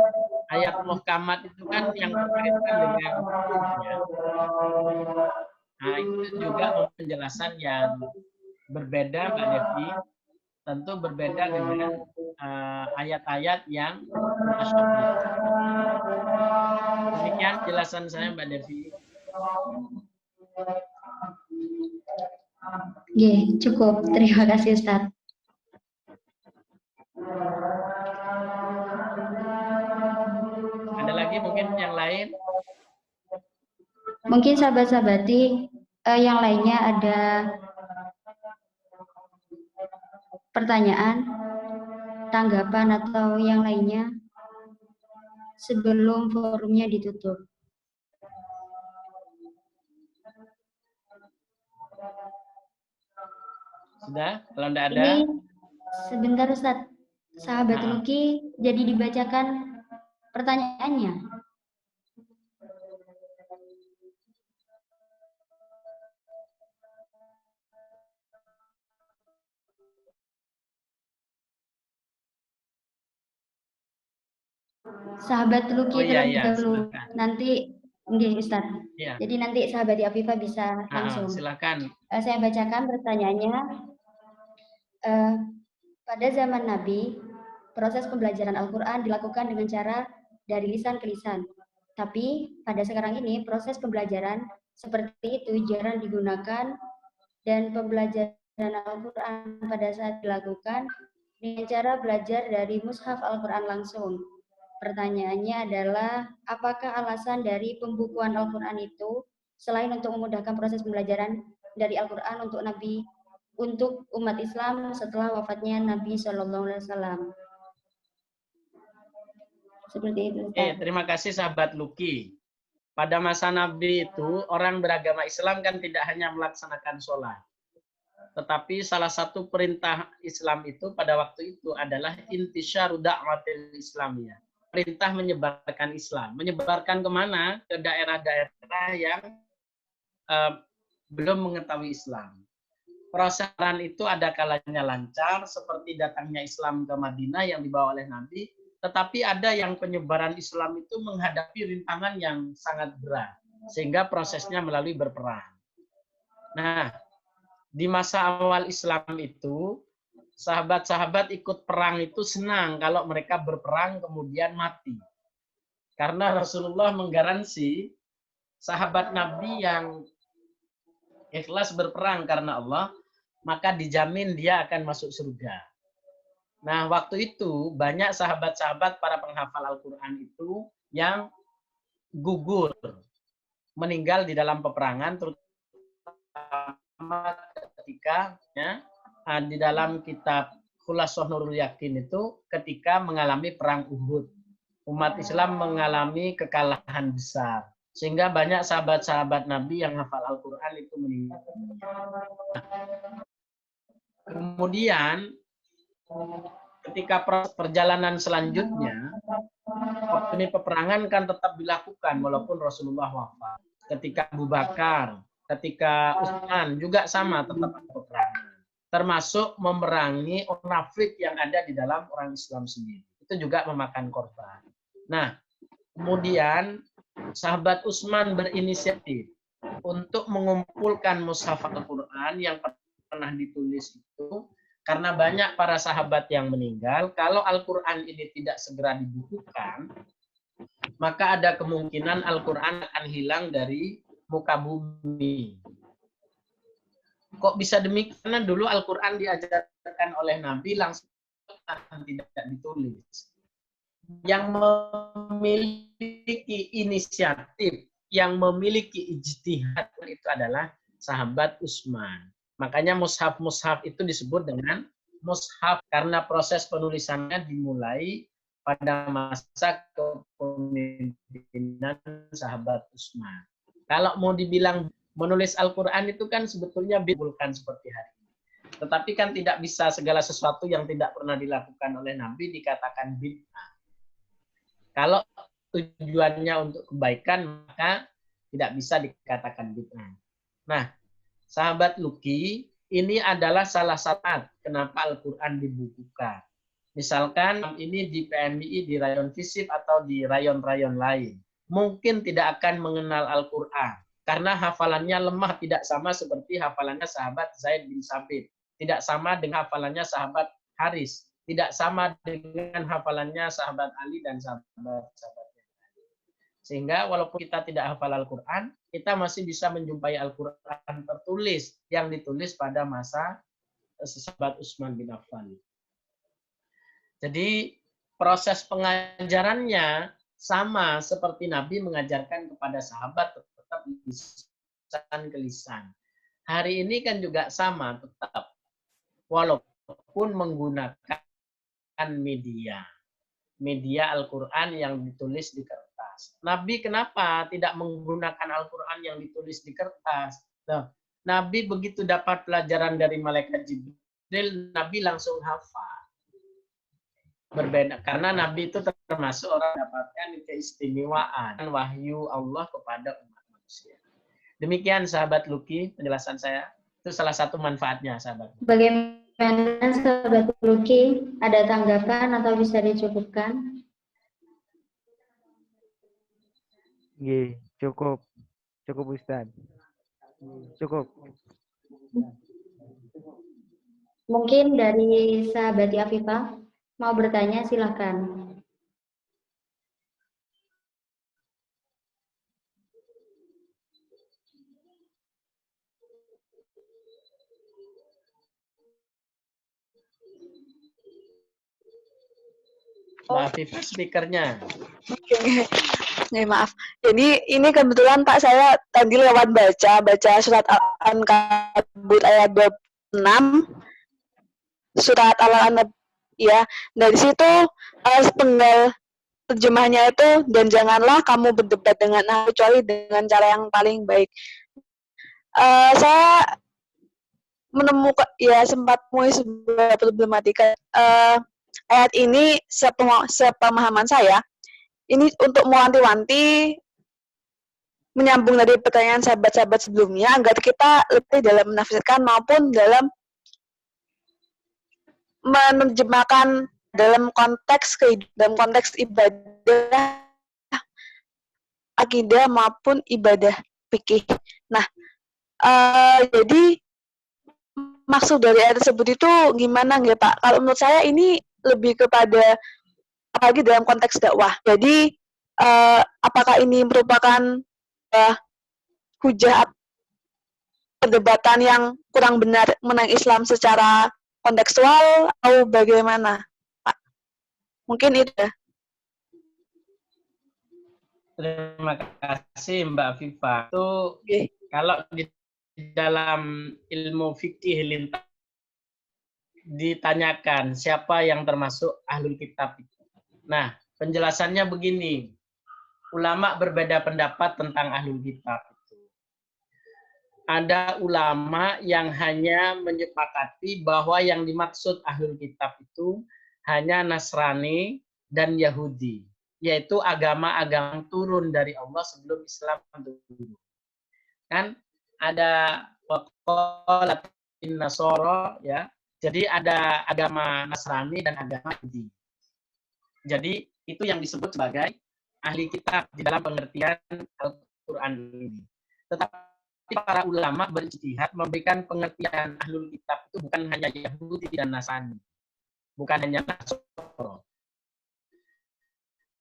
Ayat muhkamat itu kan yang berkaitan dengan hukumnya. Nah, itu juga penjelasan yang berbeda, Mbak Devi. Tentu berbeda dengan ayat-ayat yang tasyabbuh. Demikian penjelasan saya, Mbak Devi. Oke, cukup. Terima kasih, Ustaz. Ada lagi mungkin yang lain? Mungkin sahabat-sahabati yang lainnya ada pertanyaan, tanggapan atau yang lainnya sebelum forumnya ditutup. Sudah? Kalau tidak ada? Ini sebentar Ustaz, sahabat Luki jadi dibacakan pertanyaannya. Sahabat Luki terlebih dahulu. Silakan. Nanti nggih Ustaz. Ya. Jadi nanti sahabat Afifah bisa langsung. Silakan. Saya bacakan pertanyaannya. Pada zaman Nabi, proses pembelajaran Al-Quran dilakukan dengan cara dari lisan ke lisan. Tapi pada sekarang ini proses pembelajaran seperti itu jarang digunakan dan pembelajaran Al-Quran pada saat dilakukan dengan cara belajar dari mushaf Al-Quran langsung. Pertanyaannya adalah, apakah alasan dari pembukuan Al-Quran itu selain untuk memudahkan proses pembelajaran dari Al-Quran untuk umat Islam setelah wafatnya Nabi SAW? Seperti itu. Terima kasih sahabat Luki. Pada masa Nabi itu, orang beragama Islam kan tidak hanya melaksanakan sholat. Tetapi salah satu perintah Islam itu pada waktu itu adalah intisyaru da'watil Islamiyah. Perintah menyebarkan Islam. Menyebarkan kemana? Ke daerah-daerah yang belum mengetahui Islam. Prosesan itu ada kalanya lancar, seperti datangnya Islam ke Madinah yang dibawa oleh Nabi. Tetapi ada yang penyebaran Islam itu menghadapi rintangan yang sangat berat. Sehingga prosesnya melalui berperang. Nah, di masa awal Islam itu, sahabat-sahabat ikut perang itu senang kalau mereka berperang kemudian mati. Karena Rasulullah menggaransi sahabat Nabi yang ikhlas berperang karena Allah, maka dijamin dia akan masuk surga. Nah, waktu itu banyak sahabat-sahabat para penghafal Al-Quran itu yang gugur, meninggal di dalam peperangan, terutama ketika ya, di dalam kitab Khulasatul Nurul Yakin itu ketika mengalami perang Uhud. Umat Islam mengalami kekalahan besar. Sehingga banyak sahabat-sahabat Nabi yang hafal Al-Quran itu meninggal. Kemudian ketika perjalanan selanjutnya, waktu ini peperangan kan tetap dilakukan walaupun Rasulullah wafat. Ketika Abu Bakar, ketika Utsman juga sama tetap peperangan. Termasuk memerangi orang munafik yang ada di dalam orang Islam sendiri. Itu juga memakan korban. Nah, kemudian sahabat Utsman berinisiatif untuk mengumpulkan mushaf Al-Quran yang pernah ditulis itu, karena banyak para sahabat yang meninggal. Kalau Al-Quran ini tidak segera dibukukan, maka ada kemungkinan Al-Quran akan hilang dari muka bumi. Kok bisa demikian? Karena dulu Al-Quran diajarkan oleh Nabi langsung tidak ditulis. Yang memiliki inisiatif, yang memiliki ijtihad itu adalah sahabat Utsman. Makanya mushaf-mushaf itu disebut dengan mushaf karena proses penulisannya dimulai pada masa kepemimpinan sahabat Utsman. Kalau mau dibilang menulis Al-Quran itu kan sebetulnya bukan seperti hari ini. Tetapi kan tidak bisa segala sesuatu yang tidak pernah dilakukan oleh Nabi dikatakan bid'ah. Kalau tujuannya untuk kebaikan, maka tidak bisa dikatakan bid'ah. Nah, sahabat Luki, ini adalah salah satu kenapa Al-Quran dibukukan. Misalkan ini di PMI, di rayon FISIP, atau di rayon-rayon lain. Mungkin tidak akan mengenal Al-Quran. Karena hafalannya lemah, tidak sama seperti hafalannya sahabat Zaid bin Sabit. Tidak sama dengan hafalannya sahabat Haris. Tidak sama dengan hafalannya sahabat Ali dan sahabat-sahabat yang lain. Sehingga walaupun kita tidak hafal Al-Quran, kita masih bisa menjumpai Al-Quran tertulis yang ditulis pada masa sahabat Utsman bin Affan. Jadi proses pengajarannya sama seperti Nabi mengajarkan kepada sahabat, tetap lisan ke lisan. Hari ini kan juga sama tetap, walaupun menggunakan media Al-Quran yang ditulis di kertas. Nabi kenapa tidak menggunakan Al-Quran yang ditulis di kertas? Nah, Nabi begitu dapat pelajaran dari malaikat Jibril, Nabi langsung hafal. Berbeda karena Nabi itu termasuk orang dapatkan keistimewaan wahyu Allah kepada umat manusia. Demikian sahabat Luki penjelasan saya. Itu salah satu manfaatnya sahabat. Bagaimana sahabat Luki? Ada tanggapan atau bisa dicukupkan? Nggih, cukup. Cukup Ustaz. Cukup. Mungkin dari sahabat Afifah mau bertanya, silakan. Mbak Afifah speakernya. Ya, maaf. Jadi ini kebetulan Pak saya tadi lewat baca surat Al-Ankabut ayat 26, surat Al-Ankabut ya. Dari situ sepenggal terjemahnya itu, dan janganlah kamu berdebat dengan aku kecuali dengan cara yang paling baik. Saya menemukan sempat menemui sebuah problematika. Ayat ini sepemahaman saya ini untuk mewanti-wanti menyambung dari pertanyaan sahabat-sahabat sebelumnya agar kita lebih dalam menafsirkan maupun dalam menerjemahkan dalam konteks ibadah akidah maupun ibadah fikih. Nah, jadi maksud dari ayat tersebut itu gimana nggak Pak? Kalau menurut saya ini lebih kepada apalagi dalam konteks dakwah. Jadi apakah ini merupakan hujah perdebatan yang kurang benar mengenai Islam secara kontekstual atau bagaimana, Pak? Mungkin itu ya. Terima kasih Mbak Afifah. Itu kalau dalam ilmu fikih lintas ditanyakan siapa yang termasuk ahlul kitab itu. Nah, penjelasannya begini. Ulama berbeda pendapat tentang ahlul kitab itu. Ada ulama yang hanya menyepakati bahwa yang dimaksud ahlul kitab itu hanya Nasrani dan Yahudi, yaitu agama-agama turun dari Allah sebelum Islam turun. Kan ada waqalatin nasara, ya. Jadi ada agama Nasrani dan agama Yahudi. Jadi itu yang disebut sebagai ahli kitab di dalam pengertian Al-Quran ini. Tetapi para ulama berijtihad memberikan pengertian ahlul kitab itu bukan hanya Yahudi dan Nasrani, bukan hanya Nasara,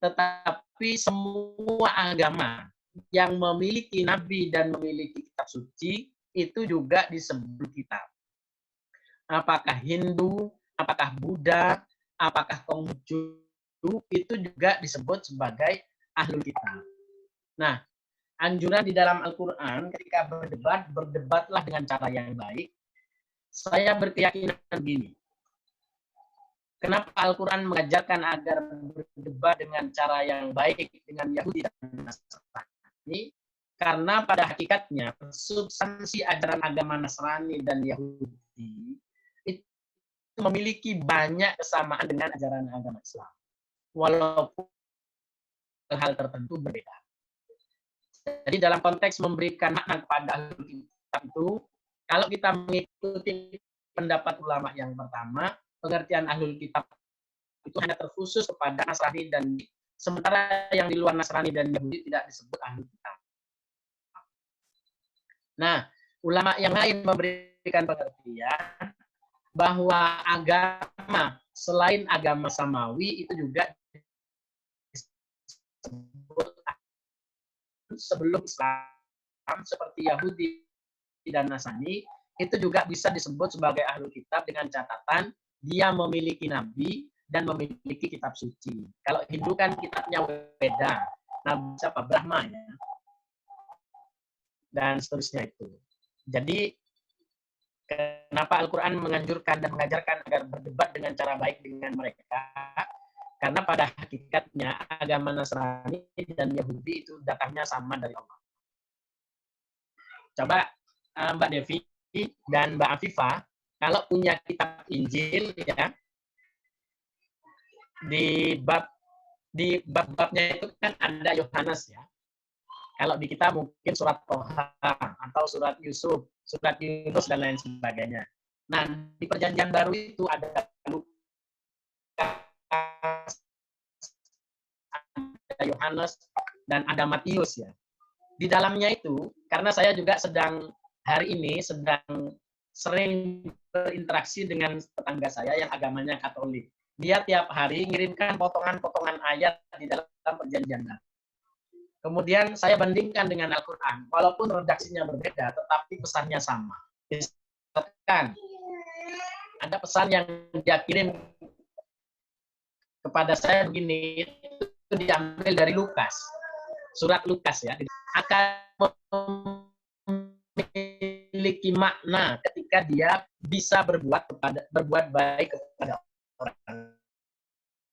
tetapi semua agama yang memiliki nabi dan memiliki kitab suci itu juga disebut kitab. Apakah Hindu, apakah Buddha, apakah Konghucu, itu juga disebut sebagai ahlul kitab. Nah, anjuran di dalam Al-Quran ketika berdebat, berdebatlah dengan cara yang baik. Saya berkeyakinan begini. Kenapa Al-Quran mengajarkan agar berdebat dengan cara yang baik dengan Yahudi dan Nasrani? Karena pada hakikatnya substansi ajaran agama Nasrani dan Yahudi itu memiliki banyak kesamaan dengan ajaran agama Islam, walaupun hal tertentu berbeda. Jadi dalam konteks memberikan makna kepada ahlul kitab itu, kalau kita mengikuti pendapat ulama yang pertama, pengertian ahlul kitab itu hanya terkhusus kepada Nasrani dan sementara yang di luar Nasrani dan Yahudi tidak disebut ahlul kitab. Nah, ulama yang lain memberikan pengertian bahwa agama selain agama samawi itu juga disebut sebelum Islam seperti Yahudi dan Nasrani itu juga bisa disebut sebagai ahlul kitab dengan catatan dia memiliki nabi dan memiliki kitab suci. Kalau Hindu kan kitabnya Weda, nabi siapa? Brahma, ya. Dan seterusnya itu. Jadi kenapa Al-Quran menganjurkan dan mengajarkan agar berdebat dengan cara baik dengan mereka? Karena pada hakikatnya agama Nasrani dan Yahudi itu datangnya sama dari Allah. Coba Mbak Devi dan Mbak Afifah, kalau punya kitab Injil, ya, di bab-babnya itu kan ada Yohanes, ya. Kalau di kita mungkin surat Toha atau surat Yusuf, surat Yunus dan lain sebagainya. Nah, di Perjanjian Baru itu ada Lukas, ada Yohanes, dan ada Matius, ya. Di dalamnya itu, karena saya juga hari ini sedang sering berinteraksi dengan tetangga saya yang agamanya Katolik. Dia tiap hari ngirimkan potongan-potongan ayat di dalam Perjanjian Baru. Kemudian saya bandingkan dengan Al-Quran. Walaupun redaksinya berbeda, tetapi pesannya sama. Misalkan ada pesan yang dia kirim kepada saya begini, itu diambil dari Lukas. Surat Lukas, ya. Akan memiliki makna ketika dia bisa berbuat baik kepada orang.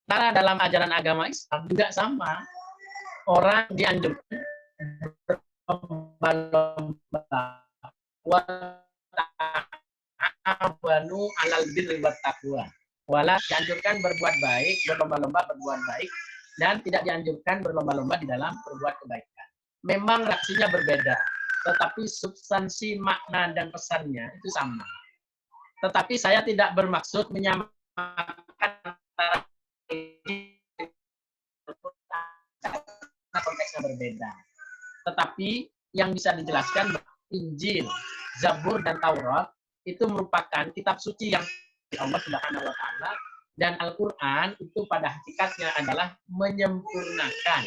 Karena dalam ajaran agama Islam juga sama. Orang dianjurkan berlomba-lomba wa ta'awanu 'alal birri wat taqwa. Wala dianjurkan berbuat baik, berlomba-lomba berbuat baik, dan tidak dianjurkan berlomba-lomba di dalam berbuat kebaikan. Memang reaksinya berbeda, tetapi substansi makna dan pesannya itu sama. Tetapi saya tidak bermaksud menyamakan antara konteksnya berbeda. Tetapi yang bisa dijelaskan Injil, Zabur, dan Taurat itu merupakan kitab suci yang Allah Subhanahu wa Ta'ala, dan Al-Quran itu pada hakikatnya adalah menyempurnakan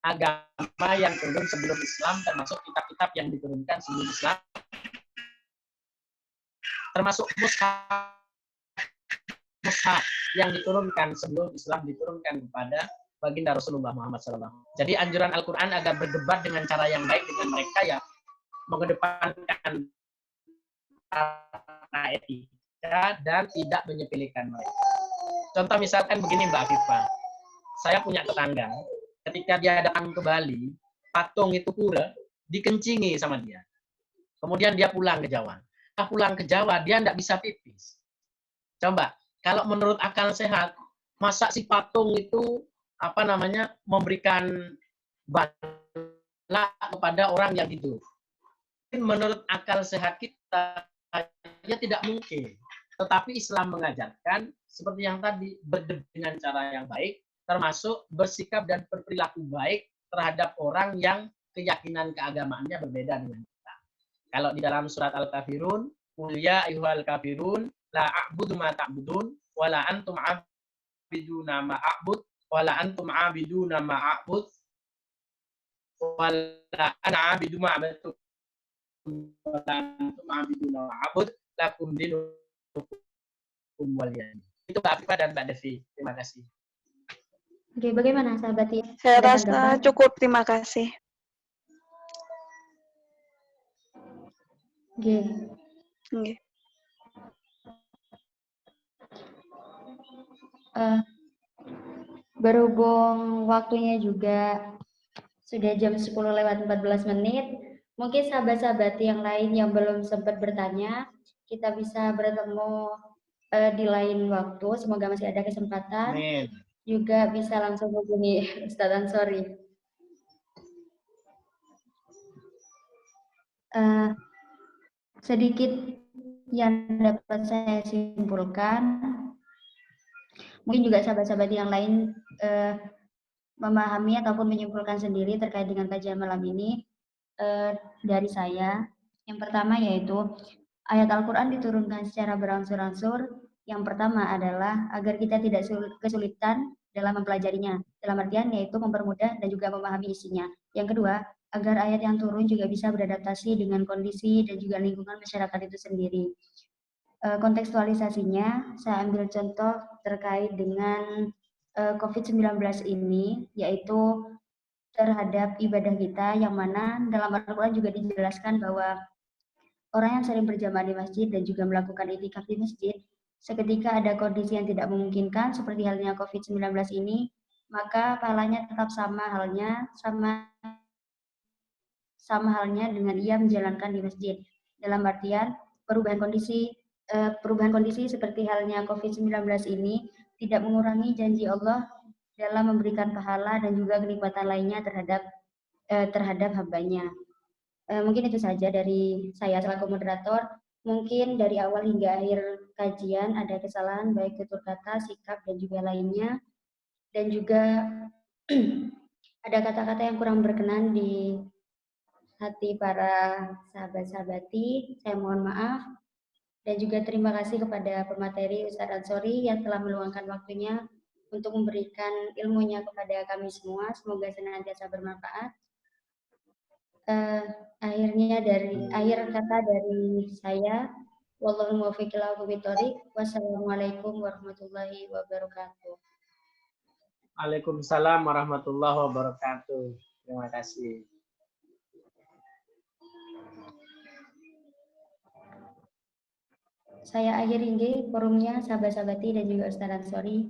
agama yang turun sebelum Islam, termasuk kitab-kitab yang diturunkan sebelum Islam, termasuk mushaf yang diturunkan sebelum Islam diturunkan kepada baginda Rasulullah Muhammad SAW. Jadi anjuran Al-Quran agar berdebat dengan cara yang baik dengan mereka, ya mengedepankan etika dan tidak menyepelekan mereka. Contoh misalkan begini Mbak Afifah, saya punya tetangga, ketika dia datang ke Bali, patung itu pura, dikencingi sama dia. Kemudian dia pulang ke Jawa. Nah, pulang ke Jawa, dia tidak bisa pipis. Coba, kalau menurut akal sehat, masa si patung itu memberikan bala kepada orang yang hidup? Menurut akal sehat kita, ya tidak mungkin. Tetapi Islam mengajarkan seperti yang tadi, dengan cara yang baik, termasuk bersikap dan berperilaku baik terhadap orang yang keyakinan keagamaannya berbeda dengan kita. Kalau di dalam surat Al-Kafirun, qul ya ayyuhal kafirun la a'budu ma ta'budun wa la antum 'abiduna ma a'bud wa la antum 'abiduna ma a'bud wa la ana 'abidu ma a'badtum wa la antum 'abiduna ma a'bud lakum dinukum waliyadin. Itu Mbak Afifah dan Mbak Devi. Terima kasih. Oke, bagaimana sahabat? Saya Ada rasa tanggapan? cukup, terima kasih. Oke. Oke. Berhubung waktunya juga sudah jam 10:14, mungkin sahabat-sahabat yang lain yang belum sempat bertanya, kita bisa bertemu di lain waktu. Semoga masih ada kesempatan. Amin. Juga bisa langsung hubungi Ustadz Ansori. Sedikit yang dapat saya simpulkan, mungkin juga sahabat-sahabat yang lain memahami ataupun menyimpulkan sendiri terkait dengan kajian malam ini dari saya. Yang pertama yaitu ayat Al-Quran diturunkan secara berangsur-angsur. Yang pertama adalah agar kita tidak kesulitan dalam mempelajarinya, dalam artian yaitu mempermudah dan juga memahami isinya. Yang kedua, agar ayat yang turun juga bisa beradaptasi dengan kondisi dan juga lingkungan masyarakat itu sendiri. Kontekstualisasinya, saya ambil contoh terkait dengan COVID-19 ini, yaitu terhadap ibadah kita, yang mana dalam Al-Quran juga dijelaskan bahwa orang yang sering berjamaah di masjid dan juga melakukan i'tikaf di masjid, seketika ada kondisi yang tidak memungkinkan seperti halnya COVID-19 ini, maka pahalanya tetap sama halnya dengan ia menjalankan di masjid. Dalam artian perubahan kondisi seperti halnya COVID-19 ini tidak mengurangi janji Allah dalam memberikan pahala dan juga kenikmatan lainnya terhadap hambanya. Mungkin itu saja dari saya selaku moderator. Mungkin dari awal hingga akhir kajian ada kesalahan baik tutur kata, sikap, dan juga lainnya. Dan juga ada kata-kata yang kurang berkenan di hati para sahabat-sahabati. Saya mohon maaf. Dan juga terima kasih kepada pemateri Ustadz Ansori yang telah meluangkan waktunya untuk memberikan ilmunya kepada kami semua. Semoga senantiasa bermanfaat. Akhir kata dari saya, wallahu muwaffiq ila aqwamit thoriq. Wassalamualaikum warahmatullahi wabarakatuh. Waalaikumsalam warahmatullahi wabarakatuh. Terima kasih. Saya akhiri forumnya, sahabat-sahabati dan juga Ustadz Ansori.